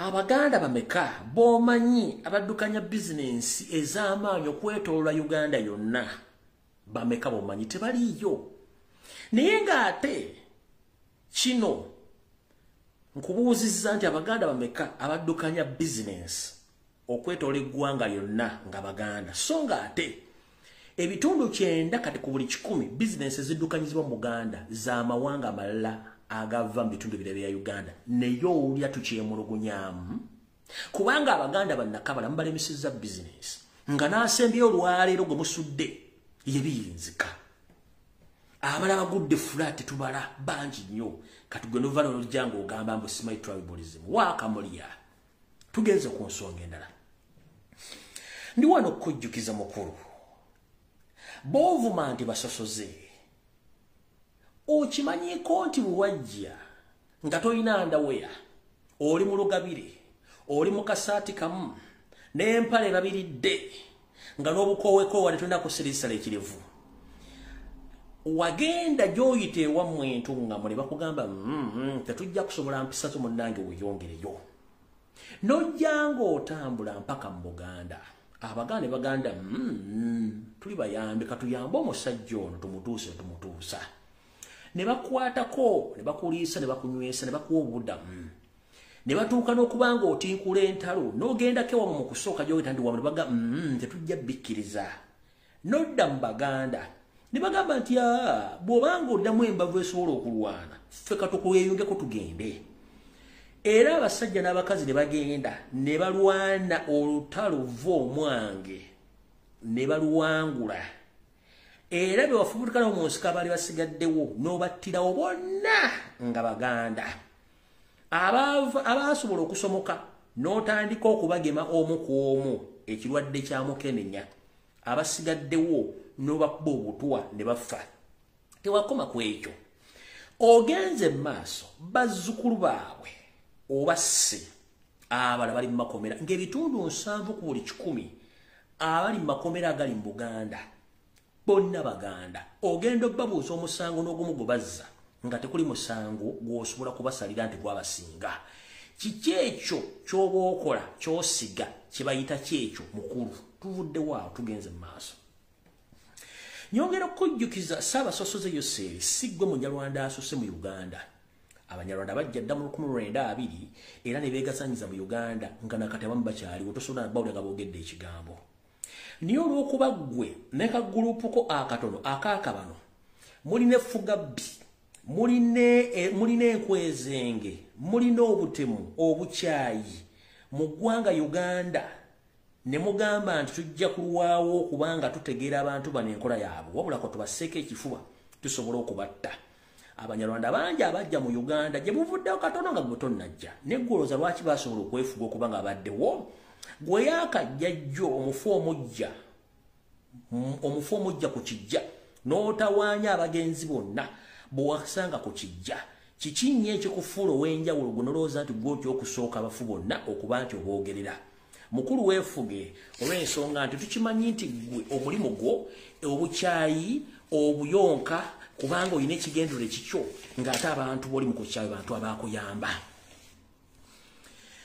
abaganda bameka bomanyi abaddukanya business ez'amaanyi okwetooloola Uganda yonna bameka bomanyi tebaliyo naye ng'ate kino nkubuuzizza nti abaganda bameka abaddukanya business okwetoola eggwanga yonna nga baganda so ng'ate ebitundu 9 kati ku buli 10 business ziddukanyizibwa mu Uganda z'amawanga amalala agava mu bitundu ebirala bya Uganda naye owulira tukyemulugunyamu kubanga abaganda bannakabala mubalemesezza business nga n'asembyeyo olwaleero gwe musudde yebiyinzika abalaba bagudde flat tubala bangi nnyo kati gwe nova n'olujja ng'ogamba mbu simanyi tribalism waakamulya tugenze ku nsonga endala ndi wano okukujjukiza mukulu b'ovuma nti basosoze okimanyiiko nti buwajja nga tolina ndaweya oli mu lugabire oli mu kasaati kamu n'empale babiridde nga n'obukoowekoowa netulina kusirisala ekirivu wagenda gy'oyita ewammwe entungamu ne bakugamba tetujja kusobola mpisa zo munnange weeyongereyo n'ojja ng'otambula mpaka mu Buganda abaganda ne baganda tuli bayambe katuyambe omusajja ono tumutuusa ne bakwatako ne bakuliisa ne bakunywesa ne bakuwa obuddamu ne batuuka n'okubanga otinkula entalo n'ogendako ewamu mu kusooka gy'oyita ndi wamu ne baga tetujja bikkiriza n'odda mu baganda ne bagamba nti bw'obanga oddamu embavu esobola okulwana ffe katukweyungeko tugende era abasajja n'abakazi ne bagenda ne balwana olutalo va omwange ne baluwangula era bwe wafubutukanawo mu nsiko abaali basigaddewo n'obattirawo bonna nga baganda abaasobola okusomoka n'otandika okubagema omu ku omu ekirwadde kya mukenenya abasigaddewo n'obakuba obutwa ne bafa. Tewakoma ku ekyo. Ogenze maaso bazzukulu baabwe obasse abala bali mu makomera ng'ebitundu 7 ku buli 10 abali mu makomera agali mu Buganda bonna Baganda. Ogenda obbabuuza omusango n'ogumu gwe bazza nga tekuli musango gw'osobola kubasalira nti gwabasinga. Kiki ekyo ky'oba okola ky'osiga kye bayita kyekyo mukulu. Tuvudde waawo tugenze mu maaso. Nyongera okujjukiza Ssaabasosoze Yoseri si gwe Munyarwanda asuse mu Uganda. Abanyarwanda bajja dda mu 1920 era ne beegasanyiza mu Uganda nga nakati abamu bakyaliwo tosobola bawulira nga boogedde ekigambo. Niyo olw'okuba ggwe ne kagurupuko akatono akaakabano muline Fugabbi muline enkwezenge muline obutemu obukyayi mu ggwanga Uganda ne mugamba nti tujja kulwawo kubanga tutegeera abantu bano enkola yaabwe wabula ko tubaseeko ekifuba tusobola okubatta. Abanyarwanda bangi abajja mu Uganda gye buvuddewo katono nga gwe tonnajja neggoloza lwaki basobola okwefuga okuba nga baddewo. Gwe yaakajja jjo omufu omujja ku kijja n'otawaanya abagenzi bonna bw'owasanga ku kijja. Kiki nnyo ekikufuula ow'enjawulo gwe nolowooza nti gw'otya okusooka abafu bonna okuba nti oboogerera. Mukulu weefuge olw'ensonga nti tukimanyi nti gwe omulimu gwo obukyayi obuyonka kubanga olina ekigendero ekikyo ng'ate abantu b'oli mu kukyayi bantu abaakuyamba.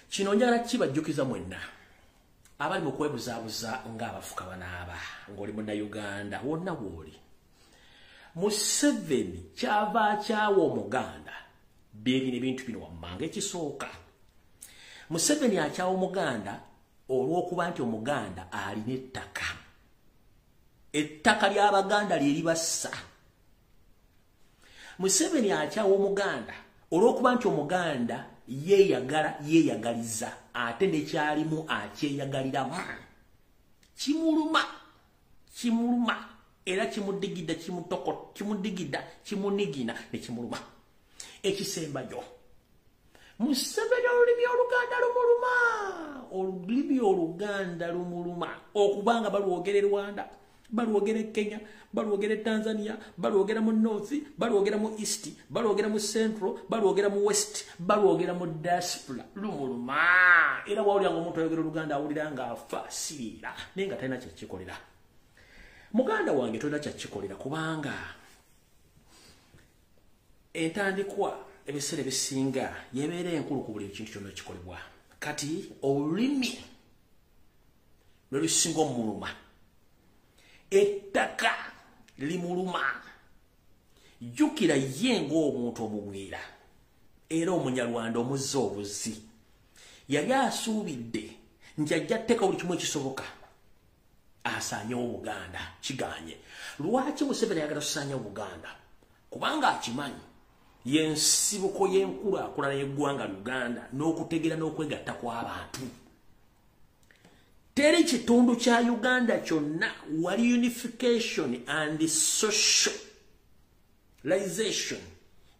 Kino njagala kibajjukiza mwenna abali mu kwebuzaabuza ng'abafuka banaaba ng'oli Munnayuganda wonna bw'oli. Museveni kyava akyawa Omuganda byebino ebintu bino wammanga. Ekisooka Museveni akyawa Omuganda olw'okuba nti Omuganda alina ettaka. Ettaka ly'Abaganda lye libassa. Museveni akyawa Omuganda olw'okuba nti Omuganda yeeyagaliza ate nekyalimu akyeyagaliramu. Kimuluma era kimudigida kimunigina ne kimuluma. Ekisembayo Museveni olulimi Oluganda lumuluma. Olulimi Oluganda lumuluma okubanga balwogera Rwanda, balwogera Kenya, balwogera Tanzania, balwogera mu North, balwogera mu East, balwogera mu Central, balwogera mu West, balwogera mu diaspora. Lumuluma era wawulira ng'omuntu ayogera Oluganda awulira ng'afa siriira naye nga talina kyakikolera. Muganda wange tolina kyakikolera kubanga entandikwa ebiseera ebisinga yebeera enkulu ku buli kintu kyonna kikolebwa. Kati olulimi lwe lusinga omuluma. Ettaka limuluma. Jjukira ye ng'omuntu omugwira era Omunyarwanda omuzza obuzi yali asuubidde nti ajja tteeka buli kimu ekisoboka asaanyewo Buganda. Kiganye. Lwaki Museveni ayagala kusaanyawo Buganda? Kubanga akimanyi yensibuko y'enkulaakulana y'eggwanga Uganda n'okutegeera n'okwegatta kw'abantu. Teri kitundu kya Uganda kyonna wali unification and socialization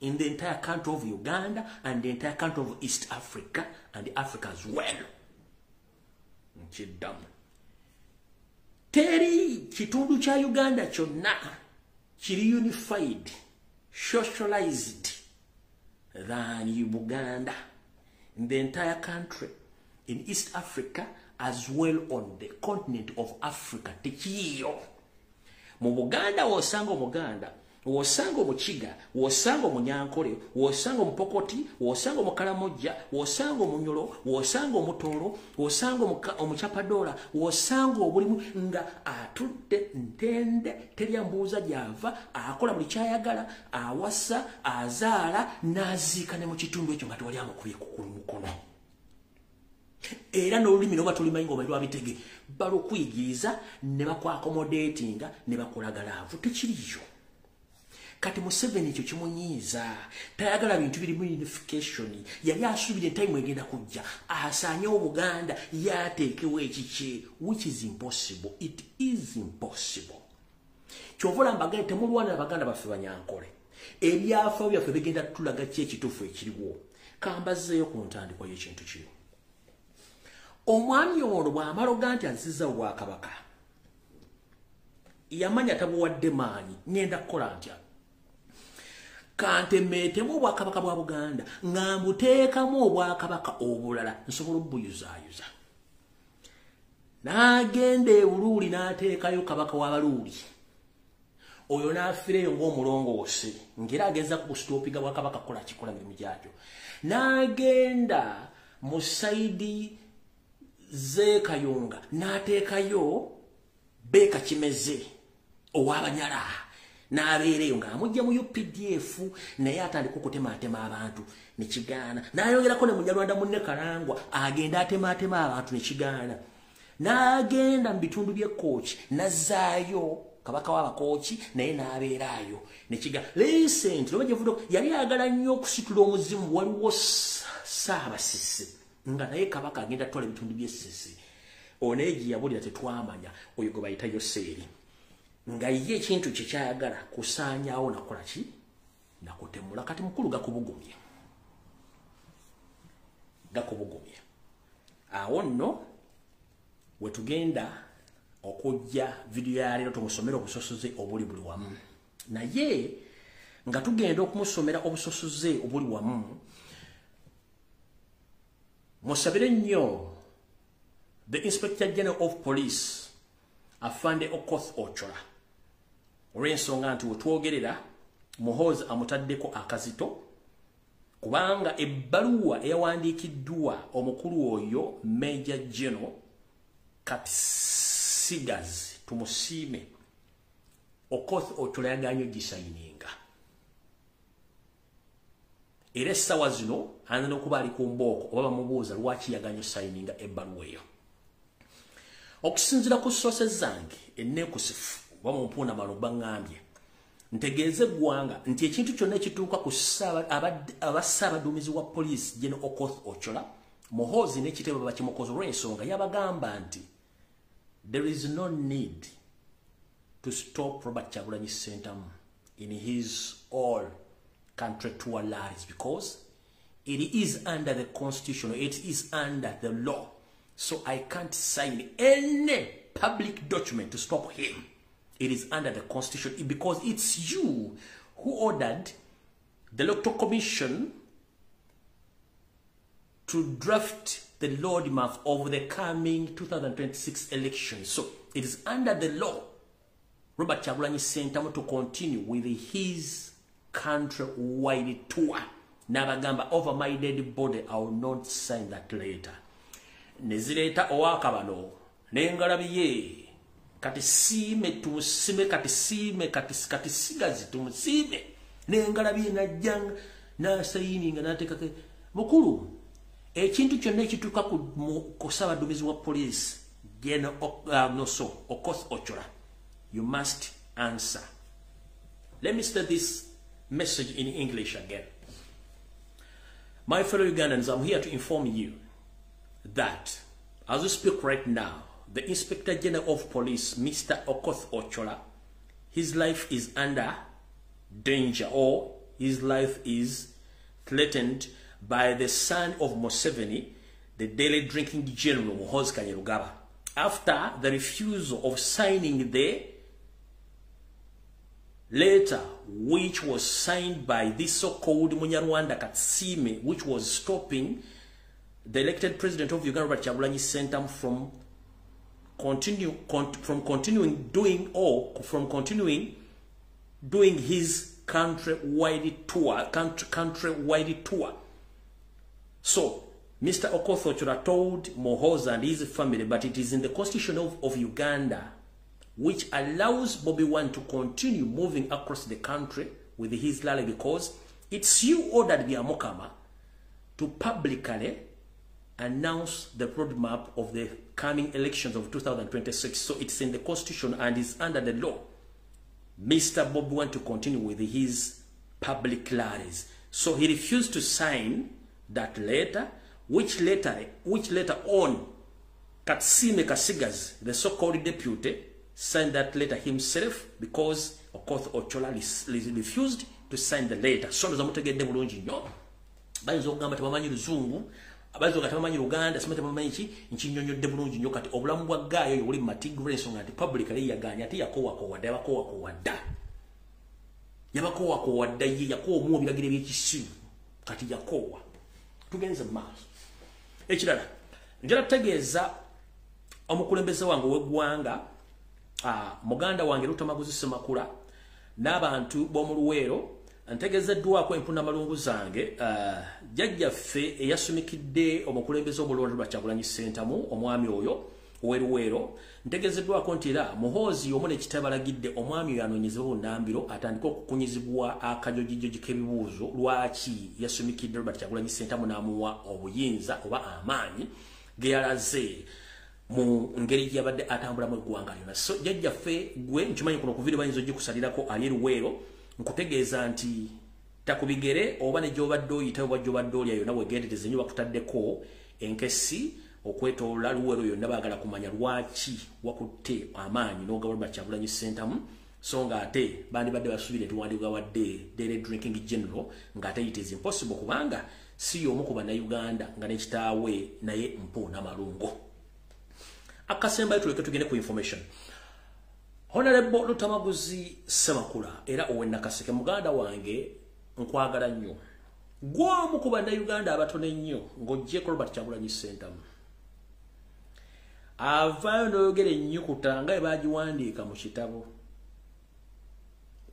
in the entire country of Uganda and the entire country of East Africa and Africa as well. Nkiddamu. Teri kitundu kya Uganda kyonna kiri unified, socialized than Uganda in the entire country in East Africa as well on the continent of Africa. Tekiyo. Mu Buganda wosanga Omuganda, wosanga Omukiga, wosanga Omunyankole, wosanga Omupokoti, wosanga Omukalamoja, wosanga Omunyolo, wosanga Omutoro, wosanga Omuchapadola, wosanga obulimu nga atudde ntende terya mbuuza gyava akola buli kyayagala awasa azaala n'aziika ne mu kitundu ekyo nga tewali amukubye ku mukono. Era n'olulimi noba tulimanyi ng'omanyi lwabitege balukuyigiriza ne bakwakomodatinga ne bakulagalaavu. Tekiriyo. Kati Museveni ekyo kimunyiiza. Tayagala bintu birimu unification. Yali asuubira entayimu egenda kujja asaanyewo Buganda yateekewo ekiki, which is impossible. It is impossible. Kyovola mbagale temulwana Abaganda baffe Banyankole. Ebyafa byaffe bigenda tulaga ki ekituufu ekiriwo. Kambazeeyo ku ntandikwa y'ekintu kino. Omwami ono bw'amala oga nti azizza Obwakabaka yamanya tabuwadde maanyi ngenda kukola ntya kante metemu obwakabaka bwa Buganda nga mbuteekamu obwakabaka obulala nsobola obbuyuzaayuza n'agenda Buluuli n'ateekayo kabaka w'Abaluuli oyo n'afireyo ng'omulongoose ngera agenza kubusitoopiga bwakabaka kukola kikola mirimu gyakyo n'agenda mu saidi z'Ekayunga n'ateekayo Beka Kimeze ow'Abanyala n'abeereyo ng'amujja mu UPDF naye atandika okutematema abantu ne kigaana n'ayongerako ne Munyarwanda munne Kalangwa agenda atematema abantu ne kigaana n'agenda mu bitundu by'Ekooki n'azzaayo kabaka w'Abakooki naye n'abeeraayo ne kigaana recent lobagyevudo yali ayagala nnyo okusitula omuzimu waliwo Ssaabasisi nga naye kabaka agenda tola ebitundu by'Essisi oneegi yabulira tetwamanya oyo gwe bayita Yoseri nga ye ekintu kye kyayagala kusaanyaawo nakola ki nakutemula kati mukulu gakubugumye awo nno we tugenda okujja vidiyo ya leero tumusomera obusosoze obuli buli wamu naye nga tugenda okumusomera obusosoze obuli wamu musabire nnyo the Inspector General of Police Afande Okoth Ochola olw'ensonga nti wetwogerera Muhoozi amutaddeko akazito kubanga ebbaluwa eyawandiikiddwa omukulu oyo Major General Kapsigazi tumusiime Okoth Ochola yaganye gisayininga era essaawa zino ayinza okuba ali ku mbooko oba bamubuuza lwaki yaganye sayininga ebbaluwa eyo okusinzira ku sources zange enneekusifu oba mu mpuundamano baŋŋambye ntegeeze eggwanga nti ekintu kyonna ekituuka ku abassaabaduumizi wa poliisi General Okoth Ochola Muhoozi n'ekitebe bakimukoze olw'ensonga yabagamba nti there is no need to stop Robert Kyagulanyi Ssentamu in his all country tour lies because it is under the constitution, it is under the law. So I can't sign any public document to stop him. It is under the constitution because it's you who ordered the Electoral Commission to draft the roadmap of the coming 2026 elections. So it is under the law, Robert Kyagulanyi Ssentamu to continue with his country-wide tour. Nabagamba over my dead body, I will not sign that later. Nezileta owakabano nengalabiye kati siime tumusime kati siime kati sigazi tumusime nengalabiye najjanga nasayininga natekake mukulu ekintu kyonna ekituuka ku ssaabaduumizi wa poliisi Okoth Ochola, you must answer. Let me start this message in English again. My fellow Ugandans, I'm here to inform you that as we speak right now, the Inspector General of Police, Mr. Okoth Ochola, his life is under danger or his life is threatened by the son of Museveni, the daily drinking general Muhoozi Kainerugaba, after the refusal of signing the letter which was signed by this so-called Munyarwanda Katsime, which was stopping the elected president of Uganda, Robert Kyagulanyi Ssentamu, from continuing doing his country-wide tour. So, Mr. Okoth Ochola told Muhoozi and his family, but it is in the constitution of Uganda which allows Bobby Wine to continue moving across the country with his rally because it's you ordered the Amokama to publicly announce the roadmap of the coming elections of 2026. So it's in the constitution and is under the law. Mr. Bobby Wine to continue with his public rallies. So he refused to sign that letter, which later on Katsime Kasigazi, the so-called deputy, signed that letter himself because Okoth Ochola refused to sign the letter. So zamutegedde bulungi nnyo bayinza okugamba tebamanyi luzungu abazo katamanyi Uganda simate bamanyi ki nkinyonyodde bulungi nnyo kati obulamu bwa gaayo yoli matigre ensonga nti publicly yaganya ati yakowa ko wadda yabakowa ko wadda ye yakowa mu biragire by'ekisimu kati yakowa tugenze maaso ekirala njala tegeeza omukulembeze wange w'eggwanga muganda wange Lutamaguzi Semakula n'abantu b'omu Luweero ntegezeddwako empunda malungu zange jjajjaffe eyasumikidde omukulembeze omulonde lwa Kyagulanyi Ssentamu omwami oyo ow'Eruweero ntegezeddwako nti era muhoozi omu n'ekitabalagidde omwami oyo anoonyezebwa bunnambiro atandika okukunyizibwa akajojijjoji k'ebibuuzo lwaki yasumikidde Robert Kyagulanyi Ssentamu n'amuwa obuyinza oba amaanyi ge yalaze mu ngeri gy'abadde atambulamu eggwanga lyonna. So jjajjaffe gwe nkimanyi kuno ku video bayinza ogikusalirako ali Eruweero nkutegeeza nti takubigere oba ne gy'obadde oyita oba gy'obadde olya yonna wegendereze nnyo bakutaddeko enkesi okwetoola Luweero yonna baagala kumanya lwaki wakutte amaanyi n'ogaba Robert Kyagulanyi Ssentamu so nga ate bandibadde basuubire tuwandiika wadde Daily Drinking General ng'ate it is impossible kubanga si y'omu ku bannayuganda nga n'ekitaawe naye mpuuna malungo. Akasembayo tuleke tugende ku information. Honorable Lutamaguzi Semakula era owe Nakaseke muganda wange nkwagala nnyo. Gwomu ku bannayuganda abatono ennyo ng'oggyeko Robert Kyagulanyi Ssentamu. Avaayo n'oyogera ennyukuta nga baagiwandiika mu kitabo.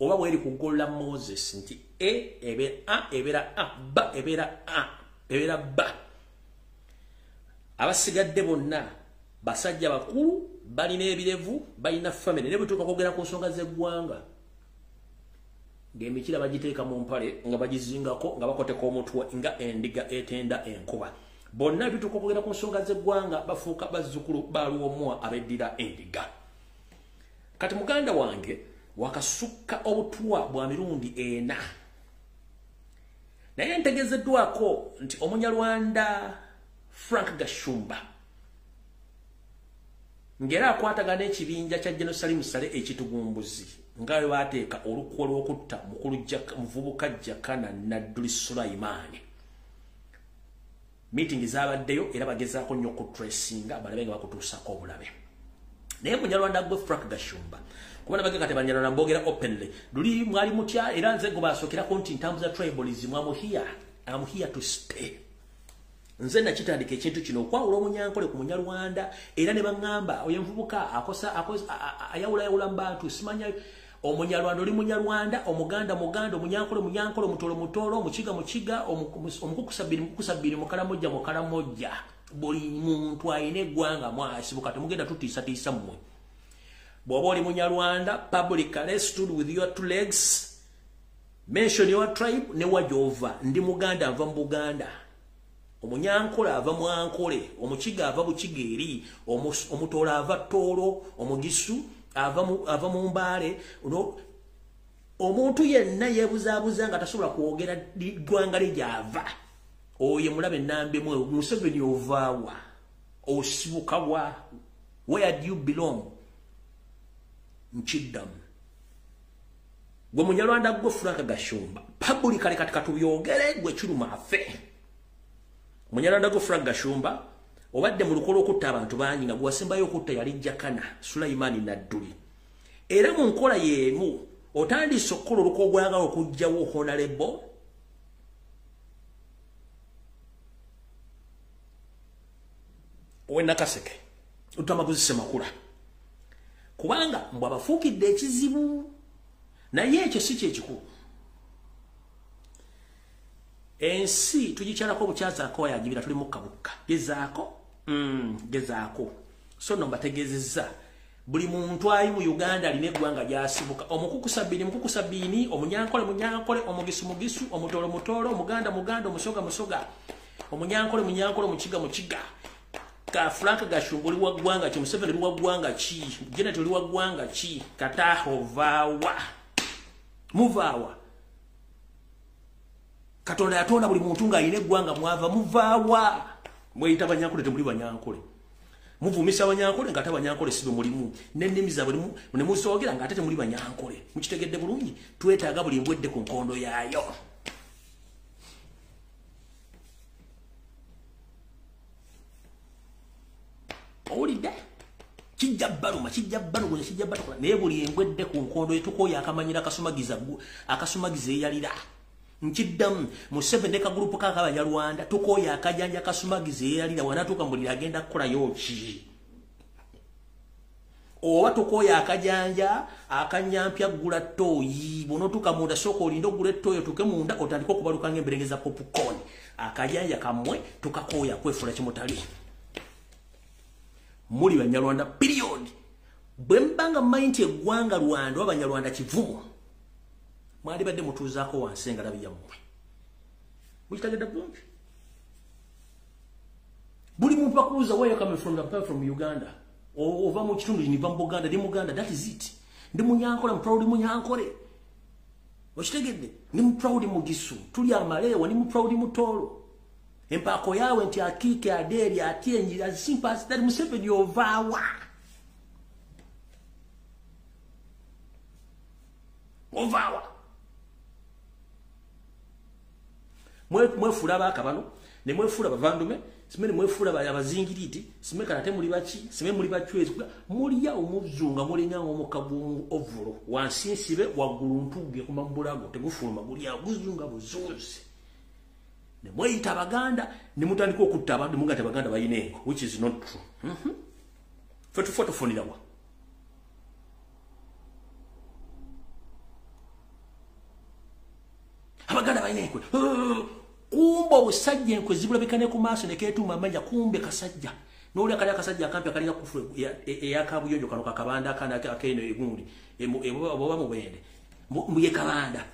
Oba bweri kugolla Moses nti ebeera A ebeera A ba ebeera A ebeera ba. Abasigadde bonna basajja bakulu balina ebirevu balina family ne bituuka kwogera ku nsonga z'eggwanga ng'emikira bagiteeka mu mpale nga bagizingako nga bakoteka omutwe nga endiga etenda enkuba bonna bituuka kwogera ku nsonga z'eggwanga bafuuka bazzukulu baalwomwa abeddira endiga. Kati muganda wange wakasukka obutwa bwa mirundi 4 naye ntegezeddwako nti Omunyarwanda Frank Gashumba ngera akwatagana ekibinja kya Genocide Musale ekitugumbuzi nga bateeka olukwo lw'okutta muvubuka Jakana Nadduli Sulaiman. Meeting zabaddeyo era bagezaako nnyo okutracinga balabe nga bakutuusako obulabe. Naye Munyarwanda gwe Frank Gashumba kubona bageka kati Banyarwanda mbogera openly luli mwali mutya era nze gubasokirako nti ntambuza tribalism I'm here to stay. Nze nakitandika ekintu kino okwawula Omunyankole ku Munyarwanda era ne bangamba oyo nvubuka ayawula mbantu simanya Omunyarwanda oli Munyarwanda Omuganda Omunyankole Omutolo Omukiga Omukukusabiri Mukalamojja buli muntu ayina eggwanga mwasibuka temugenda tutiisa mmwe. Bw'oba oli Munyarwanda publicly stood with your 2 legs mention your tribe ne wajova ndi Muganda ava mu Buganda. Omunyankole ava mu Ankole, Omukiga ava Bukigeri, Omutolo ava Tolo, Omugisu ava mu Mbale. Omuntu yenna yeebuzaabuza nga tasobola kwogera ggwanga lye gy'ava. Oye mulabe nnambe mwe Museveni ovaawa osibuka wa where do you belong nkiddamu gwe Munyarwanda gwe Frank Gashumba publicly kati katubyogere gwe kiruma afe. Munyarwanda gwe Frank Gashumba obadde mu lukolo okutta abantu bangi nga gwasembayo okutta yali Jakana Sulaiman Nadduli era mu nkola y'emu otandise okukola oluko ogwagala okugjawo Honorable owe Nakaseke Lutamaguzi Semakula kubanga mbw abafuukidde ekizibu naye ekyo si kyekikulu. Ensi tugikyalako obukyazaako yagibira tuli mu kabuka gezaako so no mbategeezezza buli muntu ayi mu Uganda alina eggwanga gy'asibuka Omukukusabini Omunyankole Omugisu Omutolo Omuganda Omusoga Omunyankole Omukiga ka Frank Gashumba oli wa ggwanga ki Museveni oli wa ggwanga ki Janet oli wa ggwanga ki Kataho vaawa muvaawa Katonda yatonda buli muntu nga ayina eggwanga mwava muvaawa mweyita Banyankole temuli Banyankole muvumisa Banyankole nga ate Banyankole sibe mulimu n'ennimi zaabwe ne musoogera nga ate temuli Banyankole mukitegedde bulungi twetaaga buli mbwedde ku nkondo yaayo. baluma kijja balugonya kijja batokola naye buli embwedde ku nkondo etukoya akamanyira akasumagiza eyalira nkiddamu Museveni ka group k'Abanyarwanda tukoya akajanja akasumagiza eyalira wanatuuka mbulira agenda kukolayo ki oba tukoya akajanja akanyampya gula toyi bonotuka munda soko olindo gule toyo tuke munda otandika okubaluka ng'emberengeza popcorn akajanja kamwe tukakoya kwefula kimutali muri Banyarwanda period bwembanga mind eggwanga Rwanda Abanyarwanda kivumo mwali badde mutuuzaako wansenga labi yammwe mukitagedda bulungi buli muntu bakubuuza where you coming from Uganda ova mu kitundu niva mu Buganda ndi Muganda that is it ndi Munyankole proud Munyankole okitegedde ndi proud Mugisu tuli amaleewa ndi proud Mutolo empako yawe nti akike aderi atyenji as simple as that Museveni ovawa mwefula bakabano ne mwefula bavandume simene mwefula abazingiriti simene kanate muli bachi simene muli bachwezi muli ya omuzunga muli nyango mukabu ovulo wansinsibe wagulu ntuge kumambulago tegufuluma muli ya buzunga buzuzi ne mweyita Abaganda ne mutandika okutta abantu mugate Baganda bayineko which is not true photo fonirawa Abaganda bayineko kumba obusajja enkwe bekane ku maaso ne keetuma amanya kumbe kasajja n'oli akali akasajja akampi akalina kufu eyakabuyonjo kano kakabanda akana akeno egundi oba mubende mbuye kabanda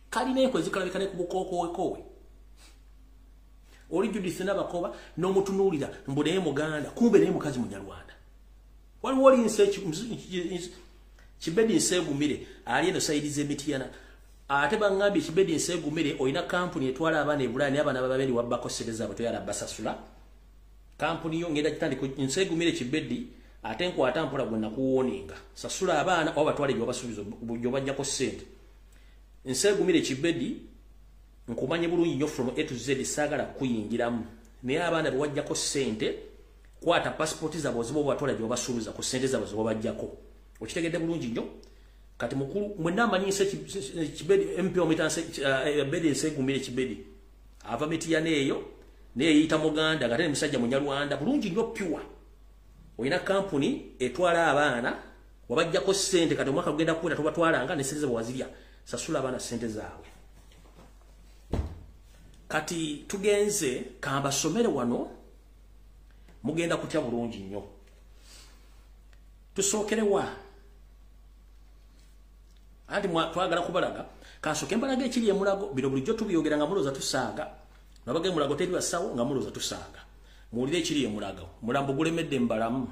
kalina enkwe zikalabikane ku bukookoowe oli Judith n'abakoba n'omutunuulira mbu naye Muganda kumbe naye mukazi Munyarwanda waliwo oli Kibedi Nsegumire ali eno sayidi z'Emityana ate bangambye Kibedi Nsegumire oyina kampuni etwala abaana ebulani abana babiri wabbako sereza abo toyala basasula kampuni yo ngenda kitandiko Nsegumire Kibedi ate nkwata mpola gwe nakuwoninga sasula abaana oba batwale byo basubizo bujjo bajjako sente Nsegumire Kibedi nkumanye bulungi nnyo from A to Z sagala kuyingiramu naye abaana bwajjako sente kwata passport zabo zibo batwala byo basubiza ku sente zabo zibo bajjako okitegedde bulungi nnyo kati mukulu mwenda amanyise Kibedi MP omitanse Kibedi Nsegumire Kibedi ava Mityana eyo naye yita Muganda gate musajja Munyarwanda bulungi nnyo pure oyina kampuni etwala abaana wabajjako sente kati omwaka gugenda kwenda tobatwalanga ne sente zabo wazirya sasula abaana sente zaabwe kati tugenze kamba somere wano mugenda kutya bulungi nnyo tusookerewa anti twagala kubalaga kansooke mbalaga ekiri emulago bino bulijjo tubiyogera nga muloza tusaaga nabage mulago teri wasawo nga muloza tusaaga muwulire ekiri emulago mulambo gulemedde mbalamu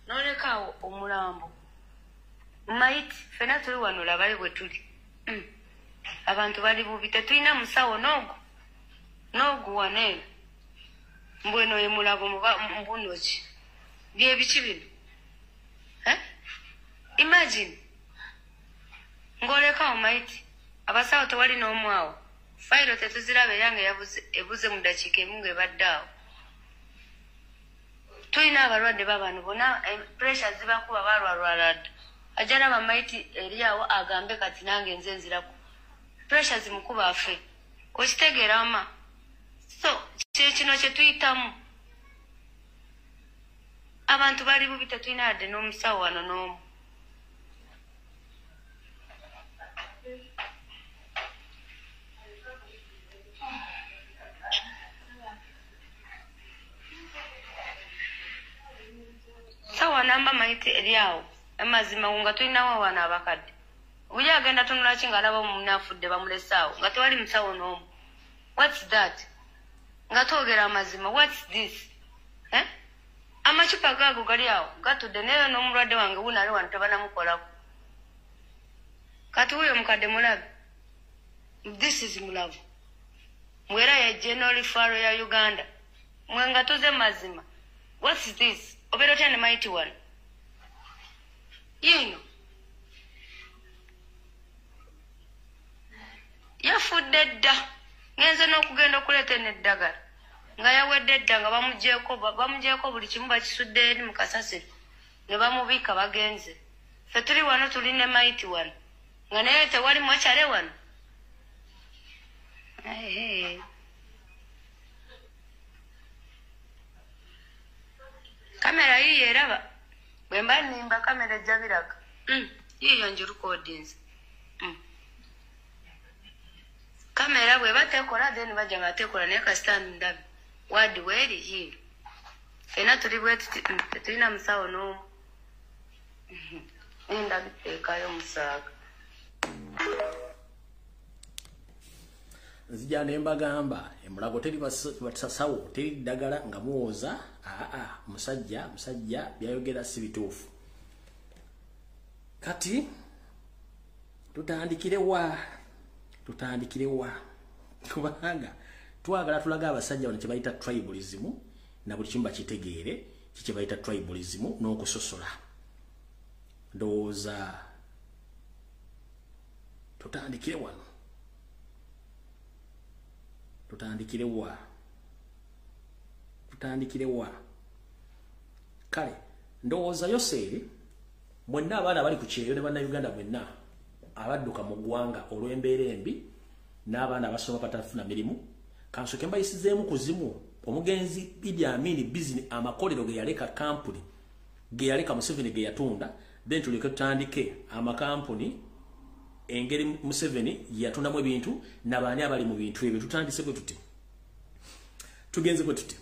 nolekawo omulambo maiti fena tuli wano labayo bwe tuli abantu bali bubi tetulina musawo noogu waneeno mbweno emulago mbunoki byebiki bino imagine ngolekawo maiti abasawo tewali n'omwawo fayiro tetuziraba eyange ebuze mu dakiika emu ng'ebadde awo tulina abalwadde babano bona pressure zibakuba balwalwala ajja naba maiti eri awo agambe kati nange nze nziraku pressure zimukuba afe okitegeera ama so kino kye tuyitamu abantu bali bubi tetulina yadde n'omusawo wano n'omu sawa namba maiti eri awo amazima nga tulinawo abaana abakadde uya agenda tunula ki nga alaba omunafudde bamulesaawo nga tewali musawo n'omu what's that nga twogera amazima what's this amacupa gaago gali awo gatudde naye n'omulwadde wange wunaali wano tebanamukolako kati wuyo mukadde mulabe this is mulavu mwera ya general faro ya Uganda mwe nga tuze mazima what's this obeera otya ne maiti wano yino yafudde dda ngenze n'okugenda okuleeta n'eddagala nga yawedde dda nga bamugyeko buli kimu bakisudde eri mu kasasiro ne bamubika bagenze ffe tuli wano tuli ne maiti wano nga naye tewali mokyale wano kamera yiyo eraba bwe mba nimba kamera ejja biraga yiyo ngirukodinze kamera bwe batekola then bajja nga batekola naye kasitani ndabi wadi weeri yiyo fena tuli bwe tulina musawo n'omu endabiteekayo musaaga nzija ne mbagamba emulago teri basasawo teri ddagala nga muwoza musajja byayogera si bituufu kati tutandikirewa kubanga twagala tulaga abasajja bano kye bayita tribalism na buli kimu bakitegeere kye bayita tribalism n'okusosola ndowooza tutandikire wano tutandikirewa kale ndowooza Yoseri mwenna abaana bali ku kyeyo ne bannayuganda mwenna abadduka mu ggwanga olw'embeera embi n'abaana abasoma batafuna mirimu kansoke mbayisizeemu kuzimu omugenzi Idi Amin business amakolero ge yaleka kampuni ge yaleka Museveni ge yatunda then tuleke tutandike amakampuni engeri Museveni yatundamu ebintu n'abaani abali mu bintu ebyo tutandise bwe tuti tugenze bwe tuti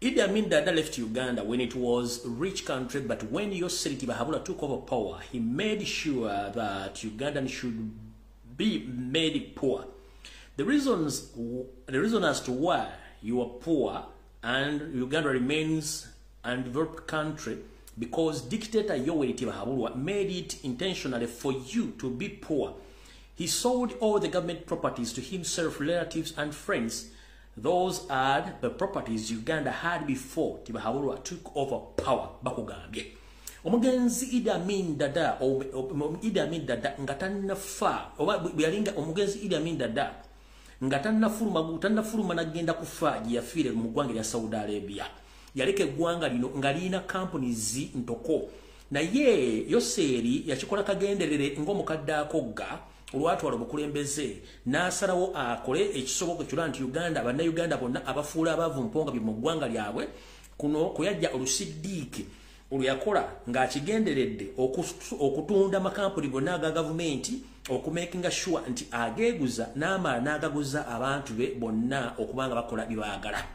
Idi Amin Dada left Uganda when it was a rich country, but when Yoseri Tibahabula took over power, he made sure that Ugandans should be made poor. The reason as to why you are poor and Uganda remains an undeveloped country because dictator Yoweri Tibahabula made it intentionally for you to be poor. He sold all the government properties to himself, relatives, and friends. Those are the properties Uganda had before Tibahabula took over power. Bakugambye. Omugenzi Idi Amin Dada ngatanna fa oba byalinga omugenzi Idi Amin Dada ngatanna fuluma nagenda kufa yafiire mu ggwanga lya Saudi Arabia. Yaleke eggwanga lino ngalina companies ntoko. Naye Yoseri yakikola kagenderere ng'omukadde akogga olwatwala obukulembeze n'asalawo akole ekisoboka kyula nti Uganda bannayuganda bonna abafuula abavu mponga bye mu ggwanga lyabwe kuno kuyajja olusidiiki oluyakola ng'akigenderedde okutunda amakampuni gonna aga gavumenti okumakinga sure nti ageeguza n'amala n'agaguza abantu be bonna okubanga bakola bye baagala.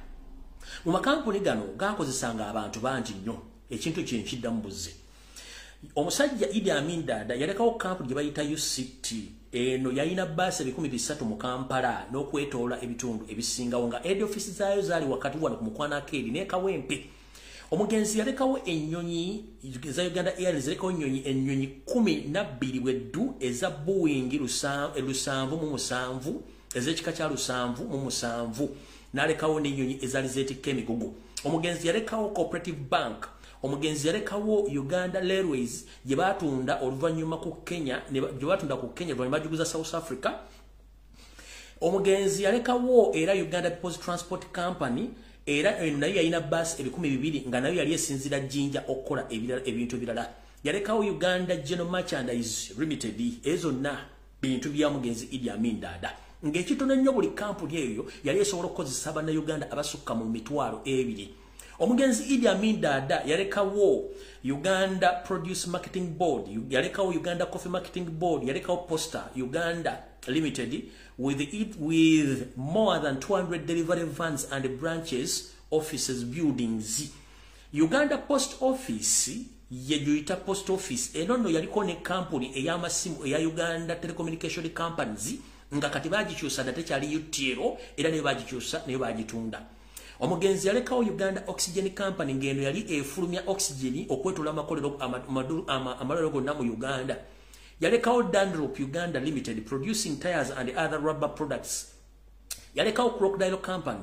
Mu makampuni gano gakozesanga abantu bangi nnyo ekintu kye nkiddamu buzze. Omusajja Idi Amin Dada yalekawo kampuni gye bayita UCT eno yalina bbaasi 300 mu Kampala n'okwetoola ebitundu ebisingawo nga head office zaayo zaali wakati wano ku Mukwanakeri ne Kawempe. Omugenzi yalekawo ennyonyi za Uganda Airlines yalekawo ennyonyi 12 bweddu eza Boeing 777 ez'ekika kya 777 n'alekawo n'ennyonyi ezaali zeetikka emigugu. Omugenzi yalekawo Cooperative Bank. Omugenzi yalekawo Uganda Railways gye batunda oluvannyuma ku Kenya bajiguza South Africa. Omugenzi yalekawo era Uganda People's Transport Company era nayo yalina bus 200 nga nayo yali esinzira Jinja okukola ebintu ebirala. Yalekawo Uganda General Merchandise Limited ezo na bintu bya mugenzi Idi Amin Dada. Ng'ekitono nnyo buli kampuni eyo yali esobola okukozesa bannayuganda abasukka mu mitwalo 2. Omugenzi Idi Amin Dada yalekawo Uganda Produce Marketing Board, yalekawo Uganda Coffee Marketing Board, yalekawo Posta Uganda Limited with more than 200 delivery vans and branches, offices, buildings. Uganda Post Office yeyuyita Post Office enono yaliko ne company ey'amasimu eya Uganda Telecommunication Companies nga kati bagikyusa date kyali UTRO era ne bagikyusa ne bagitunda. Omugenzi yalekawo Uganda Oxygen Company ngeno yali efulumya oxygen okwetula amakolero amalero gonna mu Uganda. Yalekawo Dunlop Uganda Limited producing tires and other rubber products. Yalekawo Crocodile Company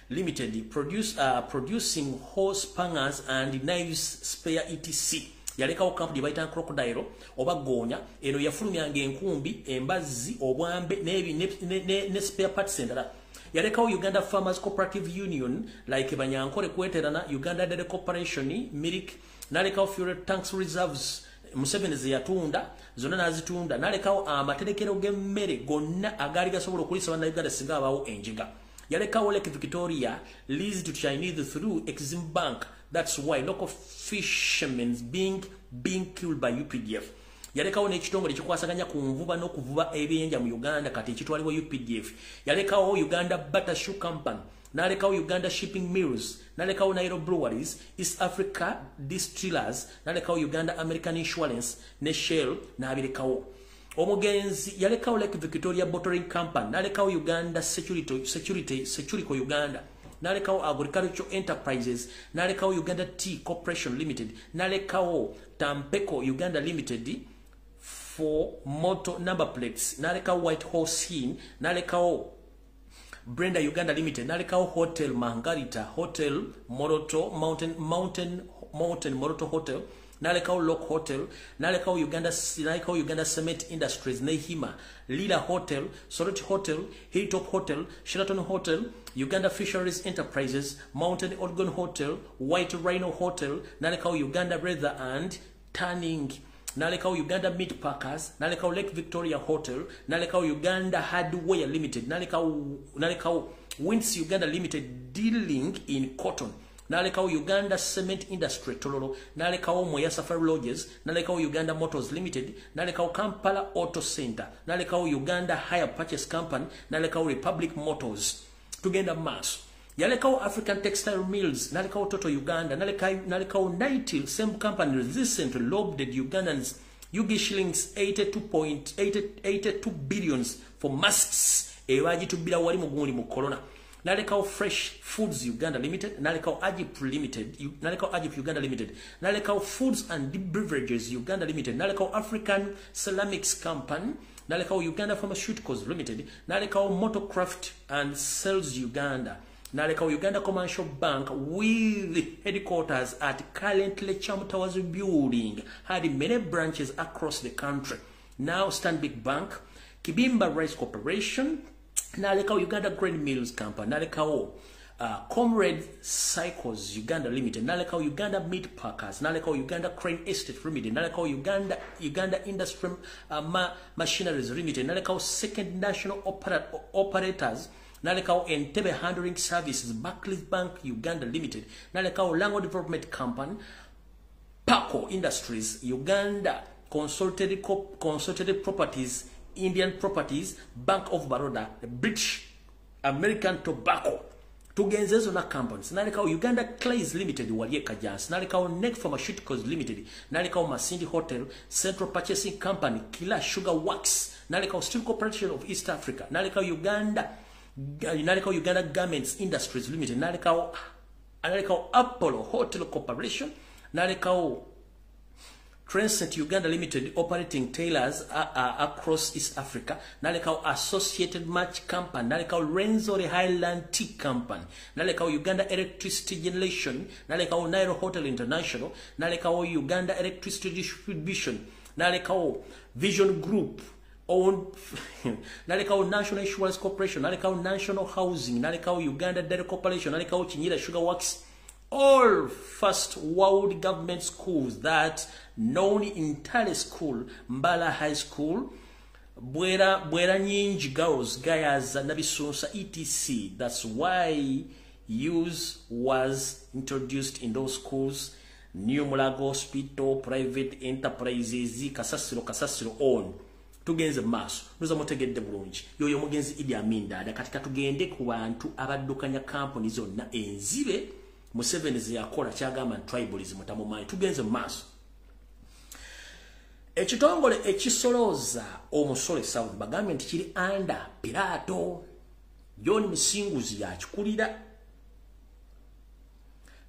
Limited producing hose pangers and knives spare etc. Yalekawo company bayita Crocodile oba Gonya eno yafulumyanga enkumbi embazzi obwambe ne spare parts endala. Yalekawo Uganda Farmers Cooperative Union like Banyankore kweterana Uganda Dairy Corporation milk nalekawo fuel tanks reserves Museveni zeyatunda zonna nazitunda nalekawo amaterekero g'emmere gonna agaali gasobola okulisa bannayuganda singa abaawo enjiga. Yalekawo Lake Victoria leased to Chinese through Exim Bank. That's why local fishermen being killed by UPDF. Yalekawo n'ekitongole kikwasaganya ku nvuba n'okuvuba ebyenja mu Uganda kati ekitwalibwa UPDF. Yalekawo Uganda Butter Shoe Company, nalekawo Uganda Shipping Mills, nalekawo Nairo Breweries, East Africa Distillers, nalekawo Uganda American Insurance ne Shell n'abirekawo. Omugenzi yalekawo Lake Victoria Bottling Company, nalekawo Uganda Securico Uganda, nalekawo Agricultural Enterprises, nalekawo Uganda Tea Corporation Limited, nalekawo Tampeco Uganda Limited for motor number plates, nalekawo White Horse Inn, nalekawo Brenda Uganda Limited, nalekawo Hotel Margarita, Hotel Moroto Mountain Moroto Hotel, nalekawo Lock Hotel, nalekawo Uganda Cement Industries, Nehima, Lila Hotel, Soroti Hotel, Hilltop Hotel, Sheraton Hotel, Uganda Fisheries Enterprises, Mountain Oregon Hotel, White Rhino Hotel, nalekawo Uganda Leather and Tanning, nalekawo Uganda Meat Packers, nalekawo Lake Victoria Hotel, nalekawo Uganda Hardware Limited, nalekawo Winds Uganda Limited dealing in cotton, nalekawo Uganda Cement Industry Tololo, nalekawo Moya Safari Lodges, nalekawo Uganda Motors Limited, nalekawo Kampala Auto Center, nalekawo Uganda Hire Purchase Company, nalekawo Republic Motors. Tugenda mass. Yalekawo African Textile Mills, nalekawo Toto Uganda, nalekawo Nightil, same company recently lobbed Ugandans UG shillings 82 billions for masks. Ewaji tubira wali muguli mu corona. Nalekawo Fresh Foods Uganda Limited, nalekawo Agip Limited, nalekawo Agip Uganda Limited, nalekawo Foods and Beverages Uganda Limited, nalekawo African Ceramics Company, nalekawo Uganda Pharmaceuticals Limited, nalekawo Motorcraft and Sales Uganda, nalekawo Uganda Commercial Bank with headquarters at currently Cham Towers building, had many branches across the country. Now Stanbic Bank, Kibimba Rice Corporation, nalekawo Uganda Grain Mills Company, nalekawo Comrade Cycles Uganda Limited, nalekawo Uganda Meat Packers, nalekawo Uganda Crane Estate Limited, nalekawo Uganda Industry Machineries Limited, nalekawo Second National Operators, nalekawo Entebbe Handling Services, Barclays Bank Uganda Limited, nalekawo Lango Development Company, Paco Industries Uganda, Consulted Properties, Indian Properties, Bank of Baroda, British American Tobacco. Tugenzezo na companies. Nalekawo Uganda Clays Limited waliye Kajans. Nalekawo Neck Pharmaceuticals Limited. Nalekawo Masindi Hotel, Central Purchasing Company, Kila Sugar Works. Nalekawo Steel Corporation of East Africa. Nalekawo Uganda Garments Industries Limited. Nalekawo Apollo Hotel Corporation. Nalekawo Transcend Uganda Limited operating tailors across East Africa. Nalekawo Associated Match Company. Nalekawo Renzori Highland Tea Company. Nalekawo Uganda Electricity Generation. Nalekawo Nairo Hotel International. Nalekawo Uganda Electricity Distribution. Nalekawo Vision Group owned. Nalekawo National Insurance Corporation. Nalekawo National Housing. Nalekawo Uganda Dairy Corporation. Nalekawo Chinyira Sugar Works. All first world government schools that known in Tale School, Mbala High School, Bwera Nyinji Girls, Gayaza, Nabisunsa, etc. That's why use was introduced in those schools. New Mulago Hospital, private enterprises, Kasasiro on. Tugenze maso nuza motegedde bulungi yoyo mugenzi Idi Amin Dada katika tugende ku bantu abaddukanya companies zonna enzibe Museveni ziyakola kyagamba tribalism tamumanyi. Tugenze maso ekitongole ekisoloza omusole South bagambye nti kiri under Pirato John Misinguzi yakikulira.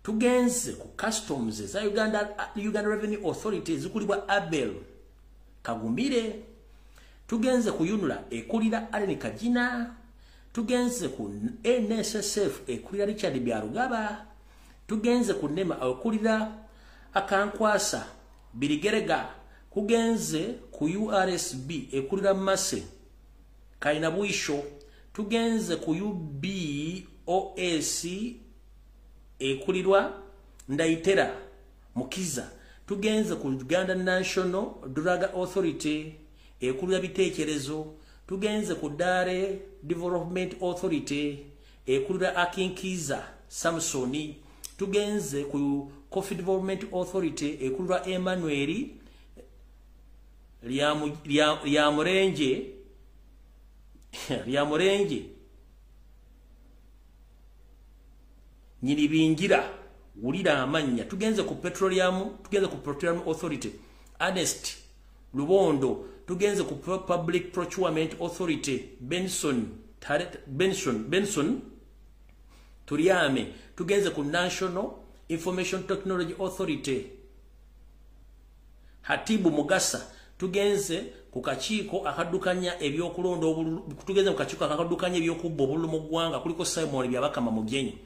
Tugenze ku customs za Uganda Revenue Authority zikulibwa Abel Kagumbire. Tugenze ku Yunula ekulira Aleni Kajina. Tugenze ku NSSF ekulira Richard Byarugaba. Tugenze ku Nema ekulira Akankwasa Birigerega. Kugenze ku URSB ekulira Mase Kainabwisho. tugenze ku UBOS ekulirwa Ndayitera Mukiza, tugenze ku Uganda National Drug Authority ekulirwa bitekerezo, tugenze ku Dare Development Authority ekulirwa Akinkiza Samsoni, tugenze ku Coffee Development Authority ekulirwa Emmanuel Lyamurenje Nyiribingira wulira amanya, tugenze ku Petroleum Authority Honest Lubondo, tugenze ku Public Procurement Authority Benson Turiame, tugenze ku National Information Technology Authority Hatibu Mugasa, tugenze ku kakiiko akadukanya ebyokulonda tugenze ku kakiiko akadukanya ebyokubba obululu mu ggwanga kuliko Simon Byabakama Mugenyi,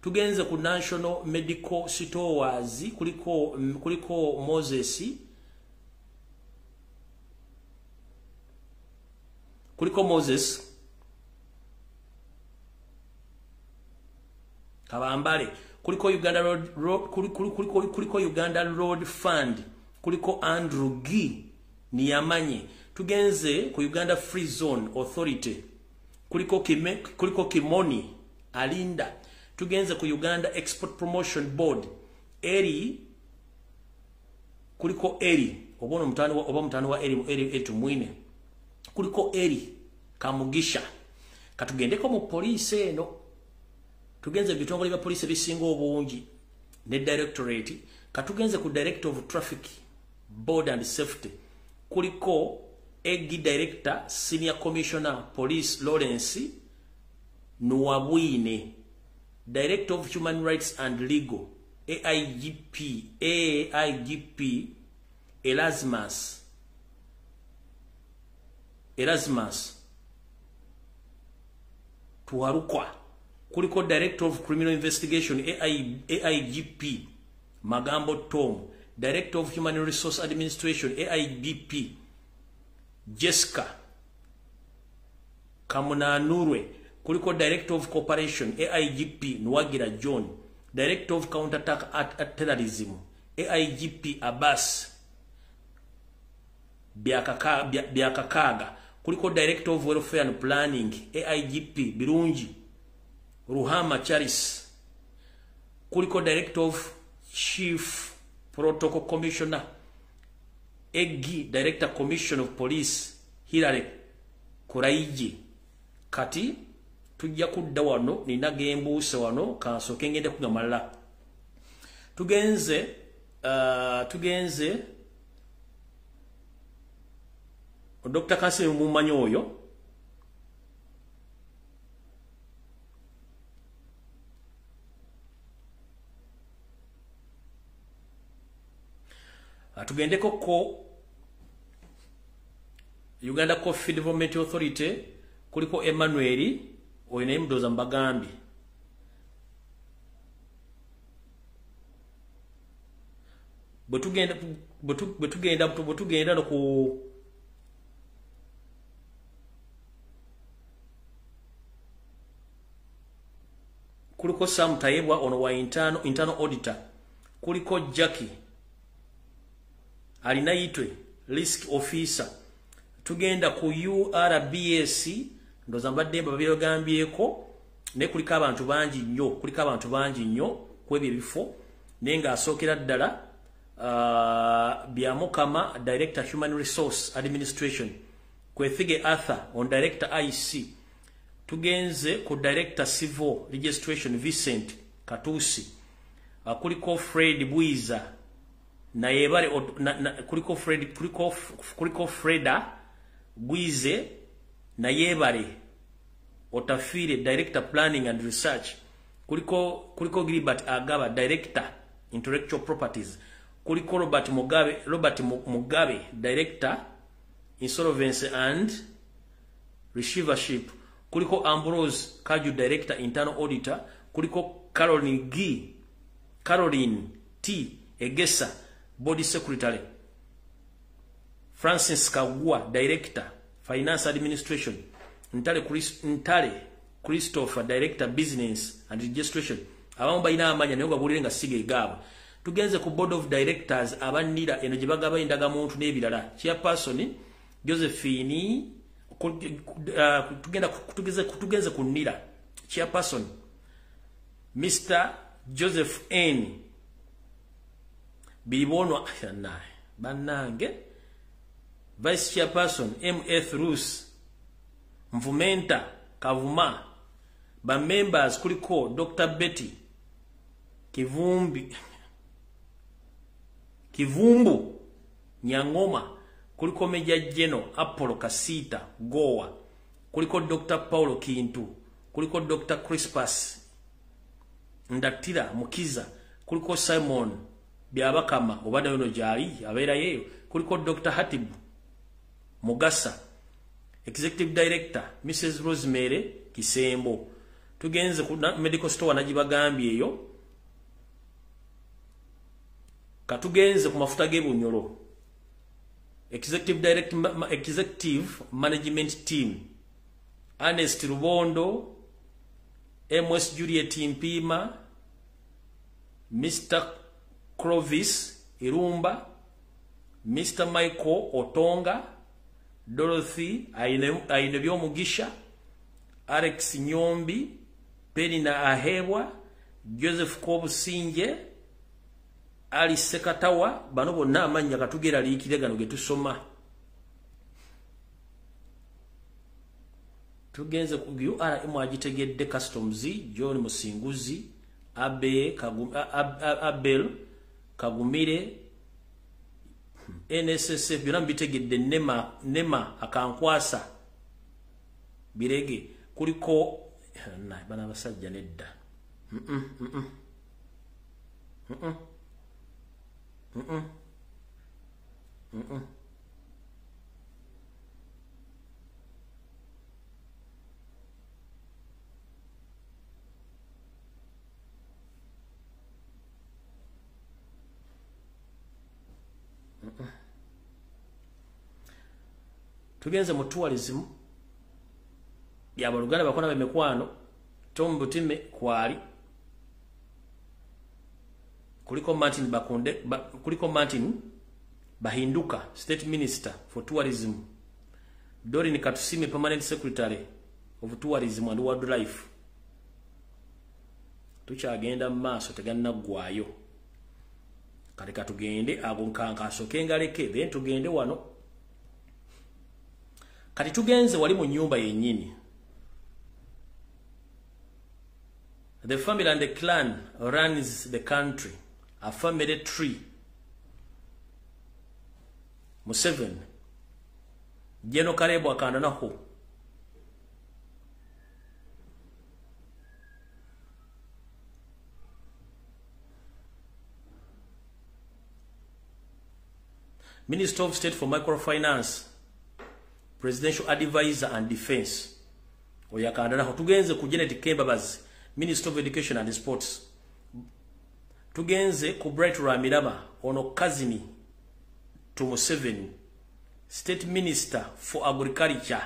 tugenze ku National Medical Stores kuliko Moses Kabambale, kuliko Uganda Road Fund, kuliko Andrew G Niyamanye, tugenze ku Uganda Free Zone Authority, kuliko Kimoni Alinda, tugenze ku Uganda Export Promotion Board kuliko obono mutano wa eri tumwine, kuliko Kamugisha. Katugendeko mu police eno, tugenze bitongole bya police bisinga obungi ne directorate, katugenze ku Director of Traffic Board and Safety, kuliko Egi Director Senior Commissioner Police Lawrence Nuwabwine, Director of Human Rights and Legal AIGP Erasmus Tuharukwa, kuliko Director of Criminal Investigation AIGP Magambo Tom, Director of Human Resource Administration AIGP Jessica Kamunanurwe, kuliko Director of Cooperation AIGP Nwagira John, Director of Counterattack at Terrorism AIGP Abbas Byakakaga, kuliko Director of Welfare and Planning AIGP Birungi Ruhama Charis, kuliko Director of Chief Protocol Commissioner Egi, Director Commission of Police Hilary Kuraiji. Kati tujja kudda wano nina gembuuse wano kansoke ngende kugamalala. Tugenze Dr. Kansiime mumanyi oyo tugendeko ko Uganda Coffee Development Authority, kuliko Emmanuel oyo naye mudoza mbagambi, bwetugenda no ku kuliko Sam Tayebwa ono wa internal auditor, kuliko Jackie alina yitwe risk officer, tugenda ku URBS ndoza mbadde babygambyeko, ne kuliko abantu bangi nnyo kwebyo bifo, nenga asokera ddala Byamukama Director Human Resource Administration, Kwethige Arthur on Director IC, tugenze ku Director Civil Registration Vincent Katusi, kuliko Fred Bwiza na yebale kuliko Freda Bwize na yebale Otafire Director Planning and Research, kuliko Gilbert Agaba Director Intellectual Properties, kuliko Robert Mugabe Director Insolvency and Receivership, kuliko Ambrose Kaju Director Internal Auditor, kuliko Caroline T Egesa Body Secretary, Francis Kagwa Director Finance Administration, Ntale Christopher, Director Business and Registration. Abamu balina amanya naye gabulire nga sige gaabo. Tugenze ku Board of Directors abanira eno gye bagaba endagamuntu n'ebirala. Chairperson Josephine tugenze kunira. Chairperson Mr. Joseph N. Bibono banange. Vice Chairperson M.F. Rus Mvumenta Kavuma. Ba members kuliko Dr. Betty Kivumbu Nyangoma, kuliko Meja Jeno Apollo Kasita Goa, kuliko Dr. Paulo Kintu, kuliko Dr. Crispus Ndatira Mukiza, kuliko Simon Byabakama obada yono jali abeera yeyo, kuliko Dr. Hatibu Mugasa, Executive Director Mrs. Rosemary Kisembo. Tugenze ku medical store najibagambye eyo. Katugenze ku mafuta g'ebunyolo. Executive Management Team. Ernest Rubondo, MS Juliet Mpima, Mr. Clovis Irumba, Mr. Michael Otonga, Dorothy Ainebyomugisha, Alex Nyombi, Penina Ahebwa, Joseph Kobusinje, Ali Sekatawa, bano bonna amanya katugera liikire gano getusoma. Tugenze ku URM agitegedde Customs, John Musinguzi, Abel Kagumire, NSSF byonna bitegedde nema akankwasa birege kuliko bana abasajja nedda. Tugenze mu tourism ya baluganda bakona bemekwano Tom Butime kwali kuliko Martin Bahinduka, State Minister for Tourism, Dorin Katusime, Permanent Secretary of Tourism and Wildlife. Tukyagenda maaso teganna gwayo. Kale katugende agonkanka asokengaleke then tugende wano. Kati tugenze wali mu nyumba yennyini. The family and the clan runs the country. A family tree. Museveni. Jeno Karebo akanda nako. Minister of State for Microfinance, Presidential Advisor and Defense. Oyakanda nako. Tugenze ku Janet Kembabazi, Minister of Education and Sports. Tugenze ku Bright Ramirama ono kazini to Museveni, State Minister for Agriculture.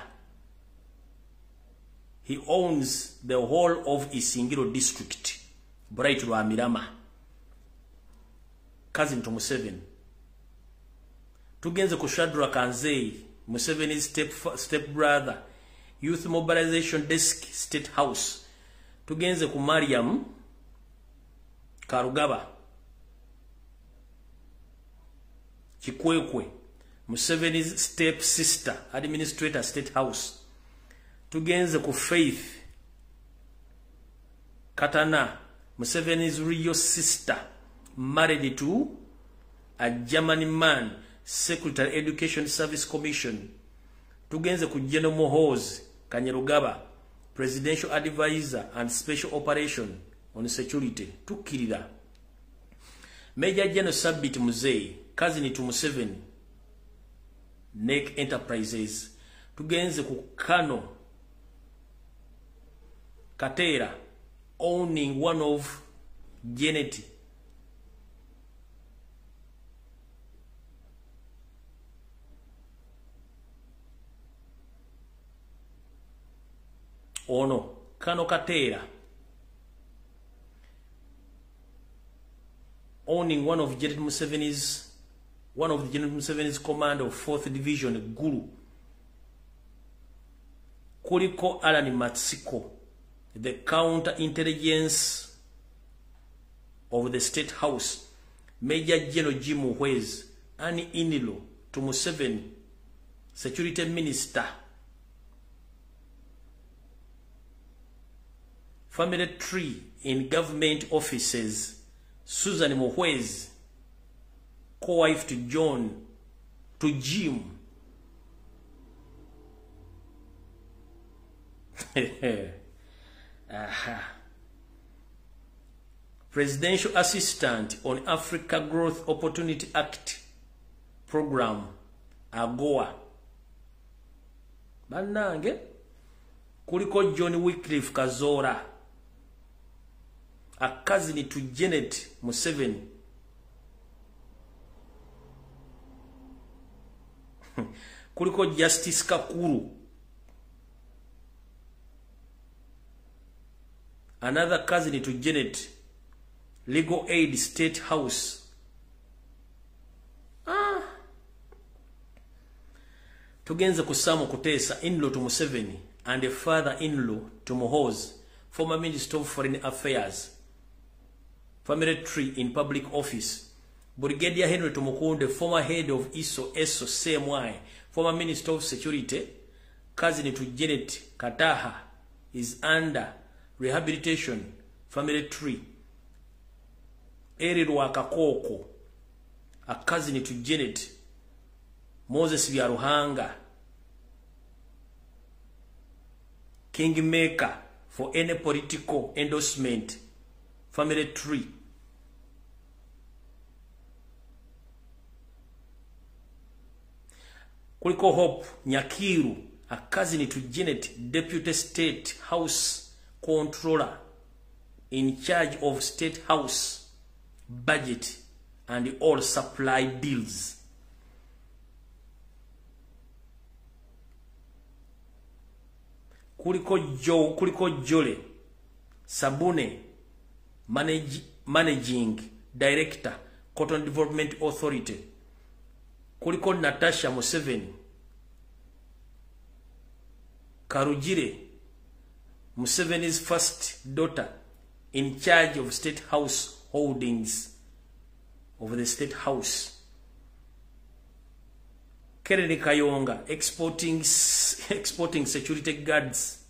He owns the whole of Isingiro district. Bright Ramirama, cousin to Museveni. Tugenze ku Shadrack Kanzei, Museveni's step brother, Youth Mobilization Desk, State House. Tugenze ku Mariam Karugaba Chikwekwe, Museveni's step sister, Administrator, State House. Tugenze ku Faith Katana, Museveni's real sister, married to a German man, Secretary Education Service Commission. Tugenze ku General Mohoz Kanyerugaba, Presidential Advisor and Special Operation on Security. Tukirira. Major General Sabit Muzei, cousin to Museveni, NEC Enterprises. Tugenze ku Kano Katera, owning one of Janet ono Kano Katera, owning one of General Museveni's command of 4th Division, Gulu. Kuliko Alan Matsiko, the counter-intelligence of the State House, Major General Jim Muhwezi, Annie Inilo, to Museveni, Security Minister, Family Tree in government offices, Susan Muhwezi, co-wife to John, to Jim. Presidential Assistant on Africa Growth Opportunity Act Program, AGOA. Banange, kuliko John Wycliffe Kazora, a cousin to Janet Museveni. Kuliko Justice Kakuru, another cousin to Janet, Legal Aid State House. Tugenze kusamo kutesa in-law to Museveni and a father-in-law to Muhoozi, former Minister of Foreign Affairs, Family Tree in public office. Brigadier Henry Tumukunde, former head of ESO CMY, former Minister of Security, cousin to Janet Kataha, is under rehabilitation, Family Tree. Eri Rwakakoko, a cousin to Janet, Moses Byaruhanga, Kingmaker for any political endorsement, Family Tree. Kuliko Hope Nyakiru, a cousin to Janet, Deputy State House Controller, in charge of State House budget and all supply bills. Kuliko Jole Sabune, Managing Director, Cotton Development Authority. Kuliko Natasha Museveni Karujire, Museveni's first daughter, in charge of State House holdings of the State House. Kennedy Kayonga, exporting security guards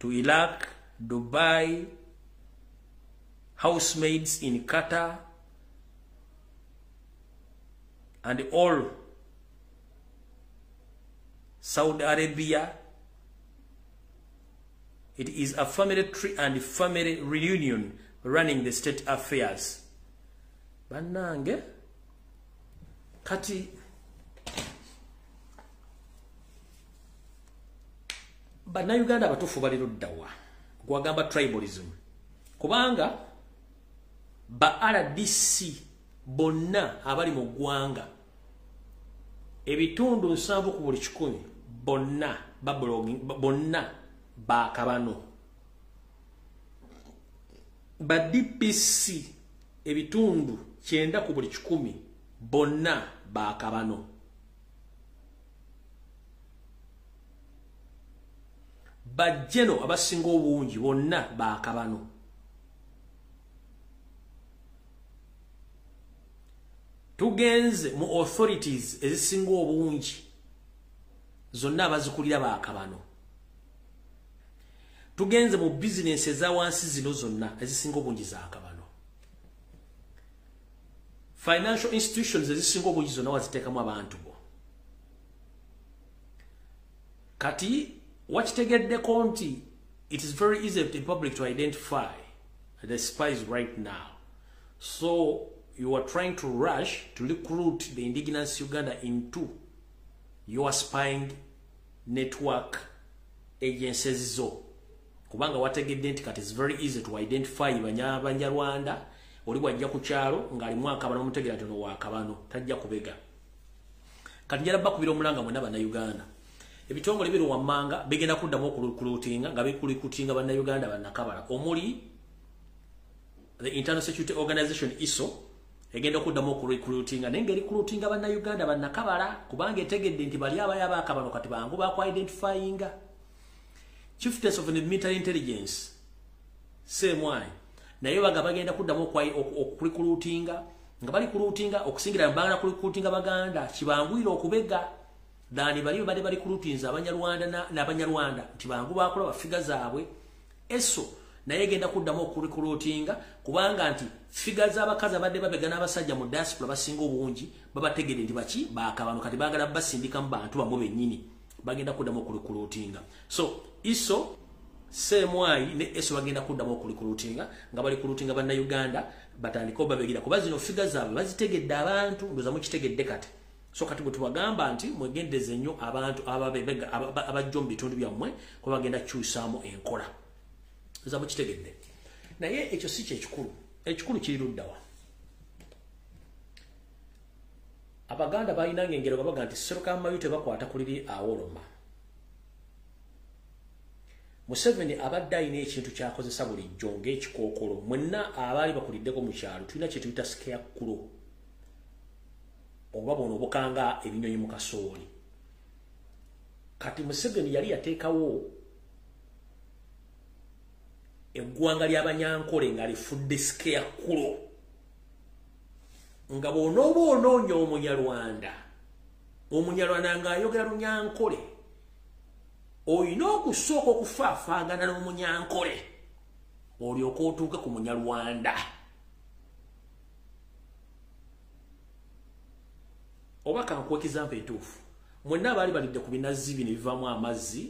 to Iraq, Dubai, housemaids in Qatar, and all Saudi Arabia. It is a family tree and family reunion running the state affairs. Banange kati bana Uganda batufu baliro ddawa gwagamba tribalism kubanga ba RDC bonna abali mu gwanga ebitundu 7 ku buli 100 bonna bonna ba kabano ba DPC ebitundu 9 ku buli 10 bonna ba kabano ba jeno abasinga obungi bonna ba kabano tugenze mu authorities ezisinga obungi zonna abazikulira ba kabano tugenze mu business eza wansi zino zonna ezisinga obungi za kabano financial institutions ezisinga obungi zonna waziteekamu abantu bo kati wakitegeddeko nti it is very easy for the public to identify the spies right now, so you are trying to rush to recruit the indigenous Uganda into your spying network agencies zo kubanga wategedde nti kati it's very easy to identify Banyarwanda oli bwajja ku kyalo ngali mwaka bana mutegera tono wa kabano tajja kubega kati njala bakubira omulanga mwena bana Uganda ebitongole biro wammanga bigenda kuddamu okulukutinga nga bikulikutinga bannayuganda bannakabala omuli the Internal Security Organization ISO egenda kuddamu okulukutinga nengeri kulutinga bannayuganda bannakabala kubanga etegedde nti bali abayaba akabalo kati bangu bakwa identifyinga chieftains of the military intelligence semwai naye baga bagenda kuddamu okulukutinga nga bali kulutinga okusingira mbanga kulukutinga baganda kibanguira okubega dani bali kulutinza abanyarwanda n'abanyarwanda nti bangu bakola bafiga zaabwe eso naye genda kuddamu okulukutinga kubanga nti figa z'abakazi abadde babega n'abasajja mu diaspora basinga obungi babategedde nti baki bakabano kati bagala basindika mu bantu bamwe bennyini bagenda kuddamu okulukutinga so iso semwai ne eso bagenda kuddamu okulukutinga nga bali kulutinga bannayuganda batandika obabegira kuba zino figa zaabwe bazitegedde abantu ndoza mukitegedde kati so kati bwe tubagamba nti mwegendeze nnyo abantu abajja mu bitundu byammwe kuba bagenda kukyusaamu enkola za mukitegedde naye ekyo si ekikulu kiri luddawa abaganda balinanga engero babaga nti serukamayu tebakwata kuliri awoloma Museveni abadde alina ekintu kyakozesa bulijjo ng'ekikookolo mwenna abaali bakuliddeko mu kyalo tulina kye tuyita scarecrow oba bono obukanga ebinyonyi mu kasooli kati Museveni yali yateekawo eggwanga ly'abanyankole nga lifudde scarecrow nga bw'onooba onoonya omunyarwanda ng'ayogera lunyankole oyina okusooka okufaafaagana n'omunyankole olyoka otuuke ku munyarwanda oba kankuwa ekizampa entuufu mwenna abaali balidde ku binazi bino ebivaamu amazzi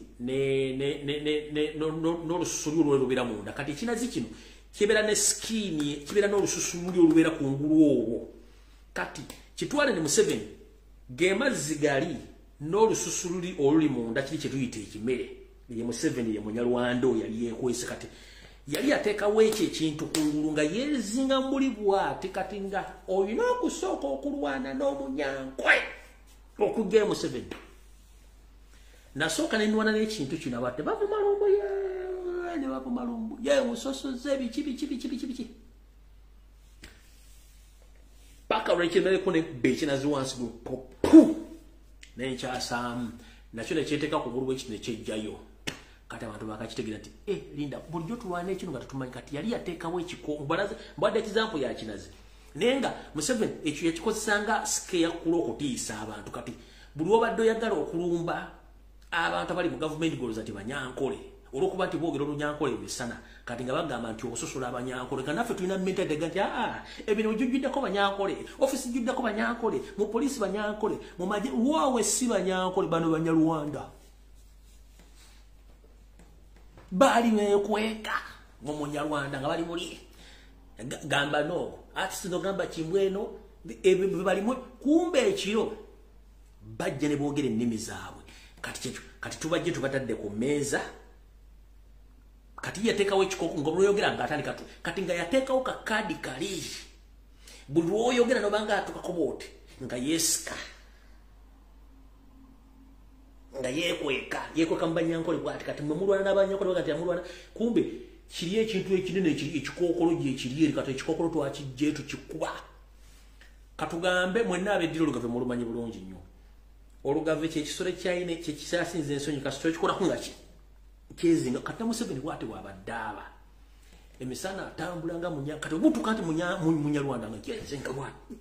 n'olususu luli olubeera munda kati ekinazi kino kibeera ne skiini kibeera n'olususu luli olubeera ku ngulu olwo kati kitwale ne Museveni ge mazzi gali n'olususu luli oluli munda kiri kye tuyita ekimere ye Museveni ye munyarwanda oyo yali yeekwese kati yali ateekawo ekyo ekintu ku ngulu nga yeezinga muli bw'ati kati nga olina okusooka okulwana n'omunyankwe okugera Museveni nasooka nenwana n'ekintu kino abadde bavuma Lumbuye ne bavuma Lumbuye musosoze biki paka lwekimereko nebekinazi wansi pu nenkyasaamu nakyo nekyeteeka ku bulu bwekino nekyejjayo kati abantu bakakitegera nti linda bulijjo tulwana ekino nga tetumanyi kati yali yateekawo mbwadde ekizampu yakinazi naye nga Museveni ekyo yakikozesanga scarecrow okutiisa abantu kati buli obadde oyagala okulumba abantu abali mu gavumenti goloza nti banyankole olwokuba nti boogera olunyankole emisana kati nga bagamba nti ososola abanyankole nga naffe tulina mentedega nti ebino jujjuddeko banyankole ofisi jjuddeko banyankole mu poliisi banyankole mu maje wowe si banyankole bano banyarwanda bali beekweka mu munyarwanda nga bali muli gamba no ati sino gamba chimbweno balimu kumbe ekiro bajja ne boogera ennimi zaabwe kati tubajje tubatadde ku mmeeza kati yateekawo ekikoko nga bulwoyogera nga atandika kati nga yateekawo kakadi kali buli lwoyogera nobanga atukakobooti nga yeesika nga yeekweka mu banyankole bwati kati mwe mulwana n'abanyankole bagati amulwana kumbe kiri ekintu ekinene ekikookolo gye kiri eri kati ekikookolo twakijje tukikuba katugambe mwenna abeddira olugave mulumanyi bulungi nnyo olugave kyekisolo ekyayina kyekisasinza ensonyi kasito ekikolako nga kyezinga kati Museveni bwate bwabaddaaba emisana atambula nga kati obutuka nti munyarwanda nga kyezinga bwati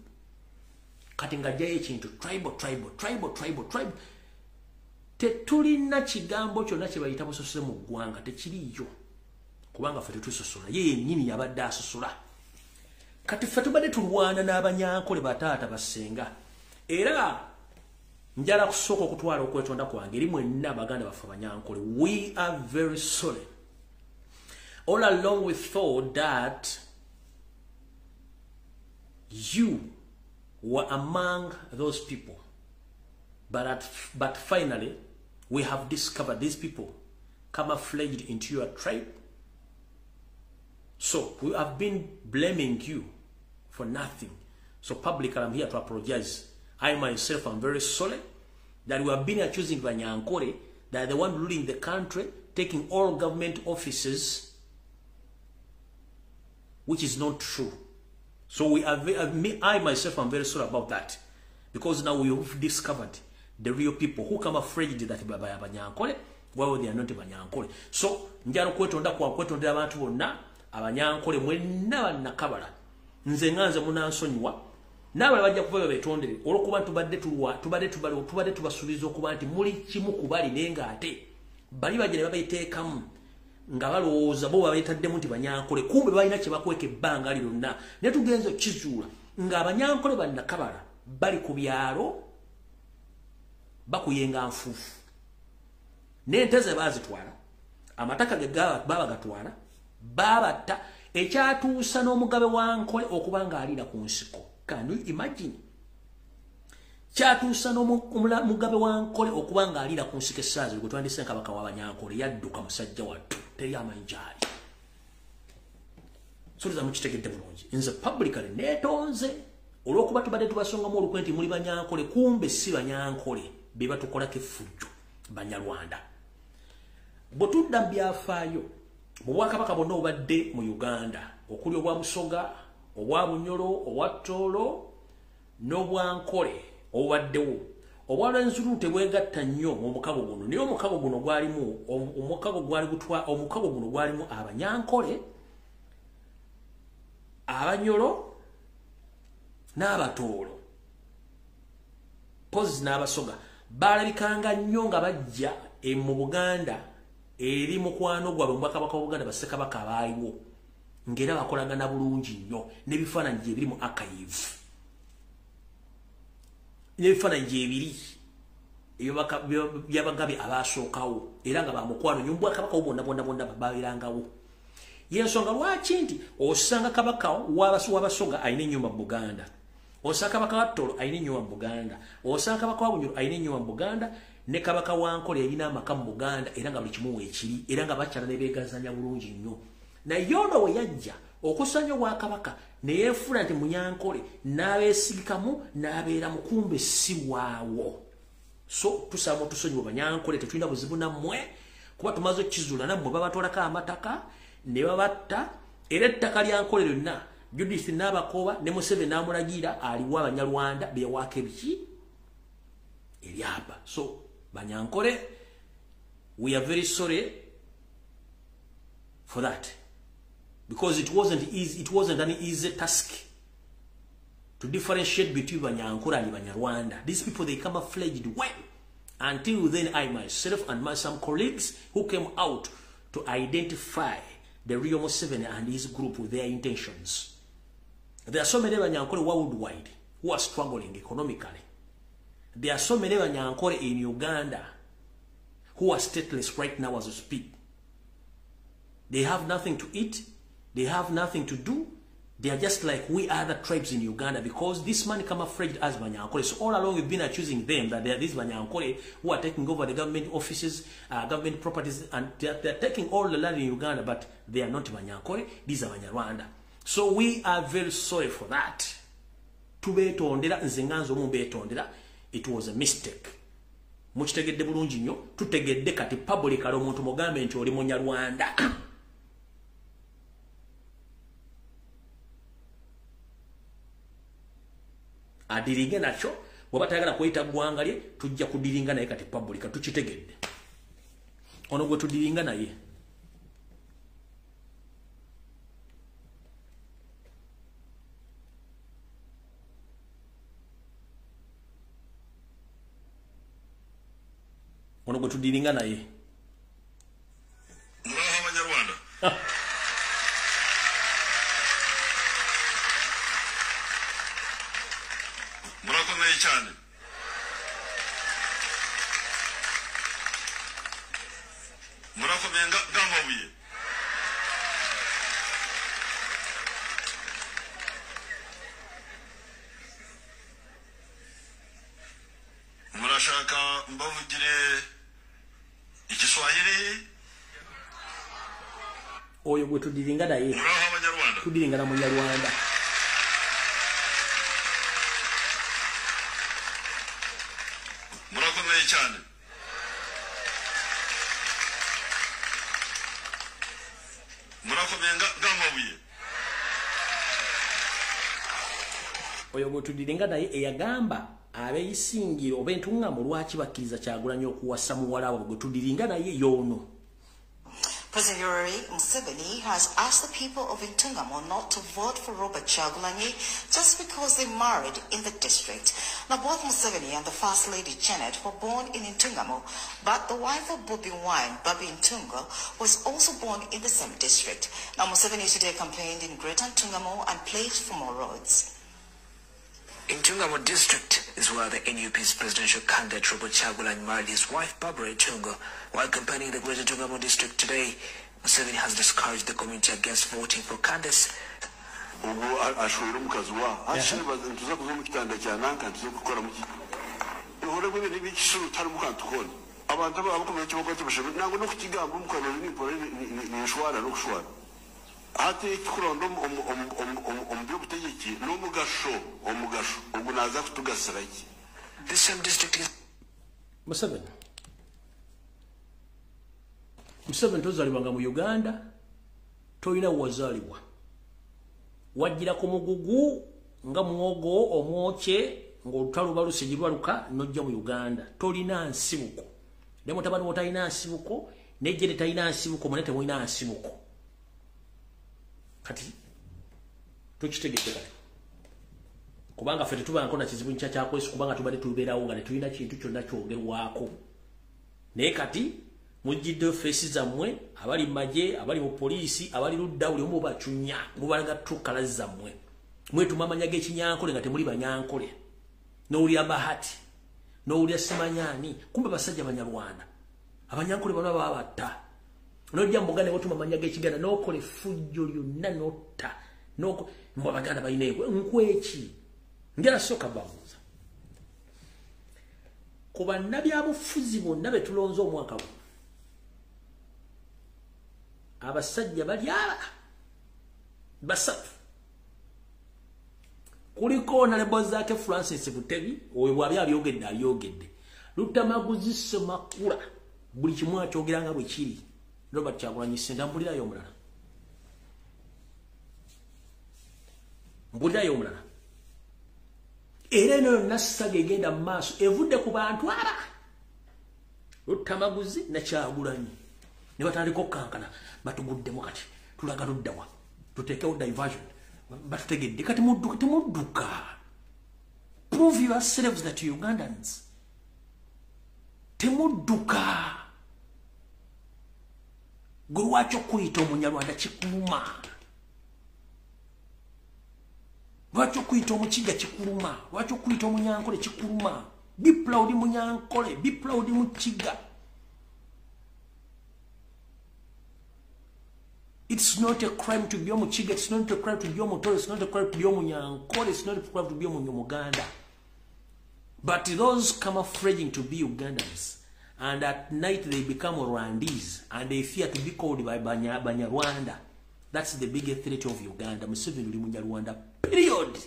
kati nga ajjayo ekintu tribal tetulina kigambo kyonna kye bayita busosole mu ggwanga tekiriyo kubanga ffe tetusosola ye yennyini yabadde asosola kati ffe tubadde tulwana n'abanyankole bataata basenga era njala kusooka okutwala okwetonda kwange eri mwenna abaganda baffe abanyankole we are very sorry all along we thought that you were among those people but finally we have discovered these people camouflaged into your tribe. So we have been blaming you for nothing. So publicly I'm here to apologize. I myself am very sorry that we have been accusing Banyankole, that the one ruling the country, taking all government offices, which is not true. So we are, I myself am very sorry about that, because now we have discovered the real people who come afraid that Banyankole, while they are not Banyankole. So njalo kwetonda kwa kwetondera abantu bonna Abanyankole mwenna nakabala nze nganze munansonyiwa nawe bajja kuva betondere olokuba tubadde tubasubiza okuba nti muli kimu kubali nenga ate bali bajene babayiteekamu nga balowooza bo babayitaddemu nti Banyankole kumbe balina kye bakweka ebbanga lyonna ne tugenze kizuula nga Abanyankole bannakabala bali ku byalo bakuyenga nfuufu n'ente ze baazitwala amataka ge baba gatwala babatta ekyatuusa n'omugabe wa Nkole okuba ng'aliira ku nsiko. Can you imagine? Kyatuusa n'omugabe wa Nkole okuba ng'aliira ku nsiko essaazi gwe twandise Kabaka wa Banyankole yadduka musajja wattu teri amanjaali. Soliza mukitegedde bulungi. Nze publicly neetonze olw'okuba tubadde tubasongamu olukwe nti muli Banyankole kumbe si Banyankole be batukolako effujjo Banyarwanda. Bwe tudda mu byafaayo mu Bwakabaka bwonna obadde mu Uganda okuli obwa Busoga, obwa Bunyoro, obwa Toolo n'obwa Nkole obaddewo. Obwa Lwenzulu tebwegatta nnyo mu mukago guno naye omukago guno gwalimu omukago guno gwalimu Abanyankole, Abanyoro n'Abatoolo pozi n'Abasoga balabikanga nnyo nga bajja mu Buganda eri mukwano gwabwe mu Bwakabaka wa Buganda bassekabaka abaaliwo ng'era bakolagana bulungi nnyo n'ebifaananyi gye biri mu archive n'ebifaananyi gye biri by'abagabe abaasookawo era nga bamukwano nnyo mu Bwakabaka bonna babeerangawo. Y'ensonga lwaki nti osanga Kabaka w'Abasoga alina ennyumba mu Buganda, osanga Kabaka wa Toolo alina ennyumba mu Buganda, osanga Kabaka wa Bunyoro alina ennyumba mu Buganda, ne Kabaka wa Nkole yalina amaka mu Buganda era nga buli kimu weekiri era nga bakyala ne beegazanya bulungi nnyo. Naye ono we yajja okusanya Obwakabaka ne yeefuna nti Munyankole n'abeesigikamu n'abeera mukumbe si waawo. So tusaba tusonyiwe Banyankole, tetulina buzibu nammwe kuba tumaze okkizuula nammwe babatwalako amataka ne babatta era ettaka lya Nkole lyonna Judith n'Abakoba ne Museveni n'amulagira aliwo Abanyarwanda beewaako ebiki ebyapa. So Banyankole, we are very sorry for that, because it wasn't an easy task to differentiate between Banyankole and Banyarwanda. These people, they camouflaged well. Until then, I myself and some colleagues who came out to identify the real Museveni and his group with their intentions. There are so many Banyankole worldwide who are struggling economically. There are so many Banyankole in Uganda who are stateless right now as we speak. They have nothing to eat. They have nothing to do. They are just like we other tribes in Uganda, because this man camouflaged as Banyankole. So all along we've been accusing them that they are these Banyankole who are taking over the government offices, government properties, and they are taking all the land in Uganda, but they are not Banyankole. These are Banyarwanda. So we are very sorry for that. It was a mistake. Mukitegedde bulungi nnyo, tutegedde kati public ali omuntu mugambe nti oli Munyarwanda. Adiringe nakyo bw'oba tayagala kweyita ggwanga lye tujja kudiringa naye kati public tukitegedde. Ono gwe tudiringa naye. Ono gwe tudiringa naye. Muraho Abanyarwanda. Murakomeye cyane. Murakomeye Gamuwede. Murashaka mbavugire Ikiswahili? Oyo gwe tudiringa naye. Muraho Abanyarwanda. Tudiringa na Munyarwanda. Murakomeye Gamuwede. Oyo gwetudiringa naye eyagamba abeeyisingiro oba entuŋŋamu lwaki bakkiriza Kyagulanyi okuwasa muwala waabwe gwetudiringa naye y'ono. President Yoweri Museveni has asked the people of Intungamo not to vote for Robert Kyagulanyi just because they married in the district. Now, both Museveni and the First Lady Janet were born in Intungamo, but the wife of Bobi Wine, Babi Ntunga, was also born in the same district. Now, Museveni today campaigned in Greater Intungamo and pledged for more roads. Intungamo district is where the NUP's presidential candidate Robert Kyagulanyi married his wife Barbara Ntunga. While campaigning in the Greater Intungamo district today, Museveni has discouraged the community against voting for candidates. Ate kurondo omuby'obutegeki n'omugasho ogunaza kutugasira iki. The same district is Museveni tozalibwanga mu Uganda, toyina wazalibwa. Wajjira ku mugugu nga muwogo omwoke ng'olutalo balusejirwaluka n'ojja mu Uganda. Tolina nsibuko. Ne mutabani wo talina nsibuko, n'ejjere talina nsibuko, mwene temulina nsibuko. Kati tukitegedde kati kubanga ffe tetubanko na kizibu nkya kyakwesi kubanga tubadde tubeerawo nga netulina kintu kyonna kyogerwako naye kati mujjidde feesi zammwe abali mu magye abali mu poliisi abali ludda buli omu bacunya mubalaga tukala zammwe mwetuma amanya g'ekinyankole nga temuli banyankole n'owulira bahati n'owulira semanyaani kumbe basajja banyarwanda abanyankole bano babatta nojja mbogane wotuma amanya g'ekiganda n'okola effujjo lyonna n'otta mbu abaganda balina nkweki ngera soka babuuza ku bannabyabufuzi bonna be tulonze omwaka guno abasajja balyala basatu kuliko nalebo zaake Francis Butebi oyo bw'aby abyogedde Lutamaguzi Semakula buli kimu akyogera nga bwe kiri Robert Kyagulanyi sendambulirayo omulala mbulirayo omulala era eno nasaga egenda mu maaso evudde ku bantu aba Lutamaguzi ne Kyagulanyi ne batandika okukankana batuguddemu kati tulaga luddawa tuteekewo diversion batutegedde kati temudduka prove yourselves that Ugandans temudduka gwe lwaki okuyita omunyarwanda kikuluma lwaki okuyita omukiga kikuluma lwaki okuyita omunyankole kikuluma be proud munyankole be proud mukiga. It's not a crime to be omukiga, it's not a crime to be omutoro, it's not a crime to be omunyankole, it's not a crime to be omunyamuganda. But those camouflaging to be Ugandans, and at night they become Rwandese, and they fear to be called by Banyarwanda. That's the biggest threat of Uganda. Museveni uli Munyarwanda, period.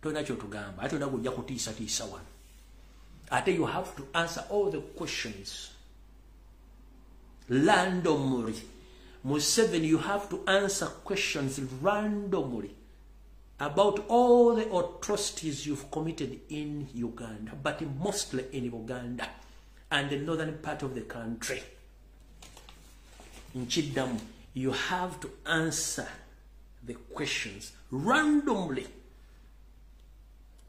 Tona kyo tugamba, ate onda kujja kutiisa wano. Ate you have to answer all the questions randomly. Museveni, you have to answer questions randomly about all the atrocities you've committed in Uganda, but mostly in Uganda and the northern part of the country. In Chidamu, you have to answer the questions randomly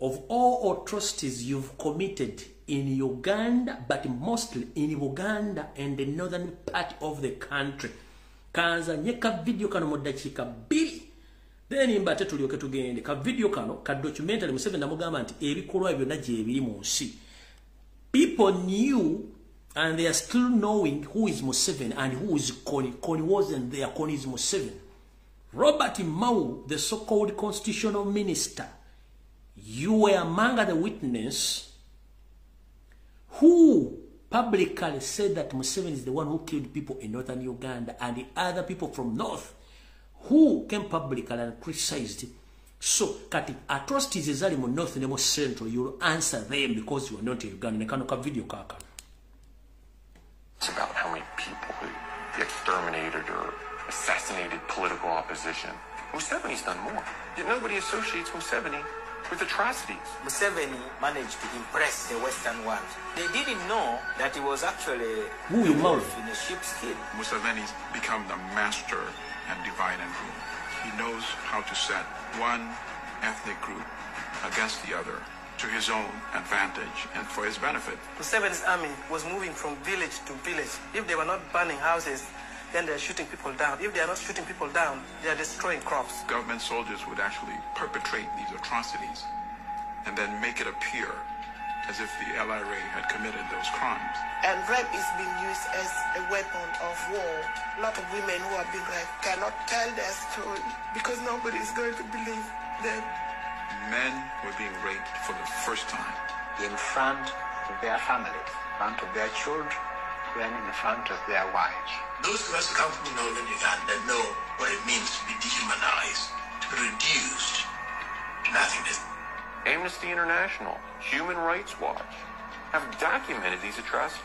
of all atrocities you've committed in Uganda, but mostly in Uganda and the northern part of the country. Kanza nyeka video kano modachika bili then mbate tulioke tugende ka video kano ka documentary Museveni namugamba nti ebikolwa ebyo naje ebiri mu nsi. People knew and they are still knowing who is Museveni and who is Kony. Kony wasn't there, Kony is Museveni. Robert Mau, the so-called constitutional minister, you were among the witness who publicly said that Museveni is the one who killed people in northern Uganda and the other people from north who came publicly and criticized. So, kati atrocities ezali mu north and central, you'll answer them because you are not in Uganda. Nekano ka video kaka. It's about how many people they exterminated or assassinated political opposition. Museveni's done more. Yet nobody associates Museveni with atrocities. Museveni managed to impress the Western world. They didn't know that he was actually a wolf in a sheep's skin. Museveni's become the master at divide and rule. He knows how to set one ethnic group against the other to his own advantage and for his benefit. Museveni's army was moving from village to village. If they were not burning houses, then they're shooting people down. If they are not shooting people down, they are destroying crops. Government soldiers would actually perpetrate these atrocities and then make it appear as if the LRA had committed those crimes. And rape is being used as a weapon of war. A lot of women who have been raped cannot tell their story because nobody is going to believe them. Men were being raped for the first time. In front of their families, in front of their children, and in front of their wives. Those of us who come from northern Uganda know what it means to be dehumanized, to be reduced to nothingness. Amnesty International, Human Rights Watch have documented these atrocities.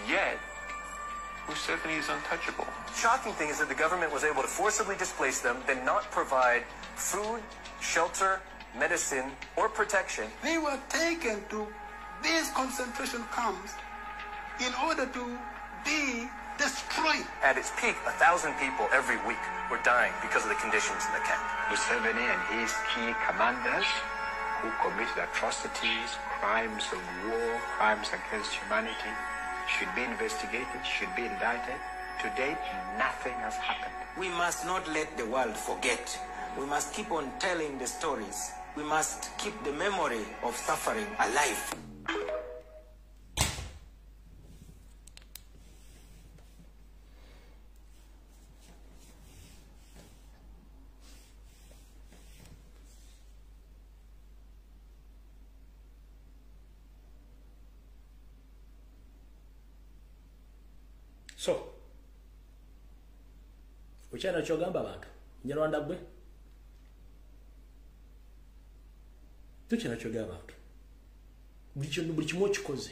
Yet, Museveni is untouchable. The shocking thing is that the government was able to forcibly displace them, then not provide food, shelter, medicine, or protection. They were taken to these concentration camps in order to be destroyed. At its peak, 1,000 people every week were dying because of the conditions in the camp. Museveni and his key commanders who committed atrocities, crimes of war, crimes against humanity, should be investigated, should be indicted. To date, nothing has happened. We must not let the world forget. We must keep on telling the stories. We must keep the memory of suffering alive. So, ukyana kyogamba abantu Nyarwanda gwe tukyana kyogamba abantu buli kimu okikoze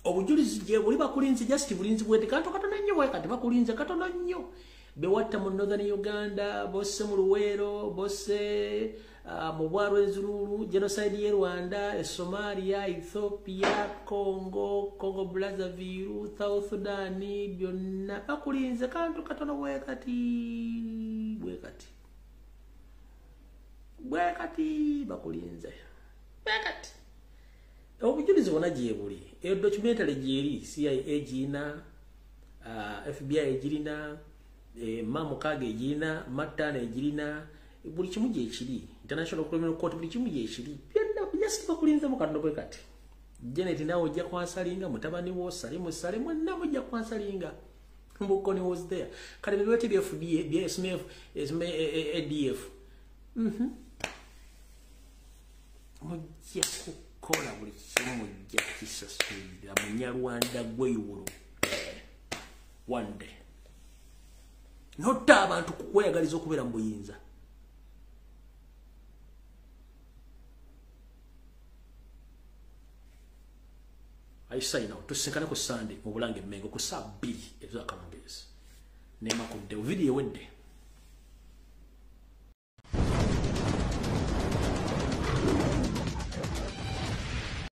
obujulizi gye buli bakulinze just bulinzi bwete kanto katono nnyo bwe kati bakulinze katono nnyo bewatta mu Northern Uganda bosse mu Luweero bosse mu bwarwezululu genocide y'e Rwanda Somalia Ethiopia Congo Brazzaville South Sudan byonna bakulinze kanto katono bwe kati bakulinze kati obujulizi bwonna gye buli eyo documentary gyeri CIA gina FBI egirina Mamu Kage egirina Matana egirina buli kimu gye kiri International Criminal Court buli kimu gye kiri byonna byasiba kulinze mu katono bwe kati Janet nawe ojja kwansalinga mutabani wo sale mwenna mujja kwansalinga Mbukoni was there kale biwete bya FBI BSMF ADF mujja kukola buli kimu mujja kisasulira Munyarwanda gweyulo one day notta abantu kukweyagaliza okubeera mu buyinza ayisaina tusinkane ku Sunday mu Bulange Mmengo ku saa 2 ez'akalongeezi nema ku video wedde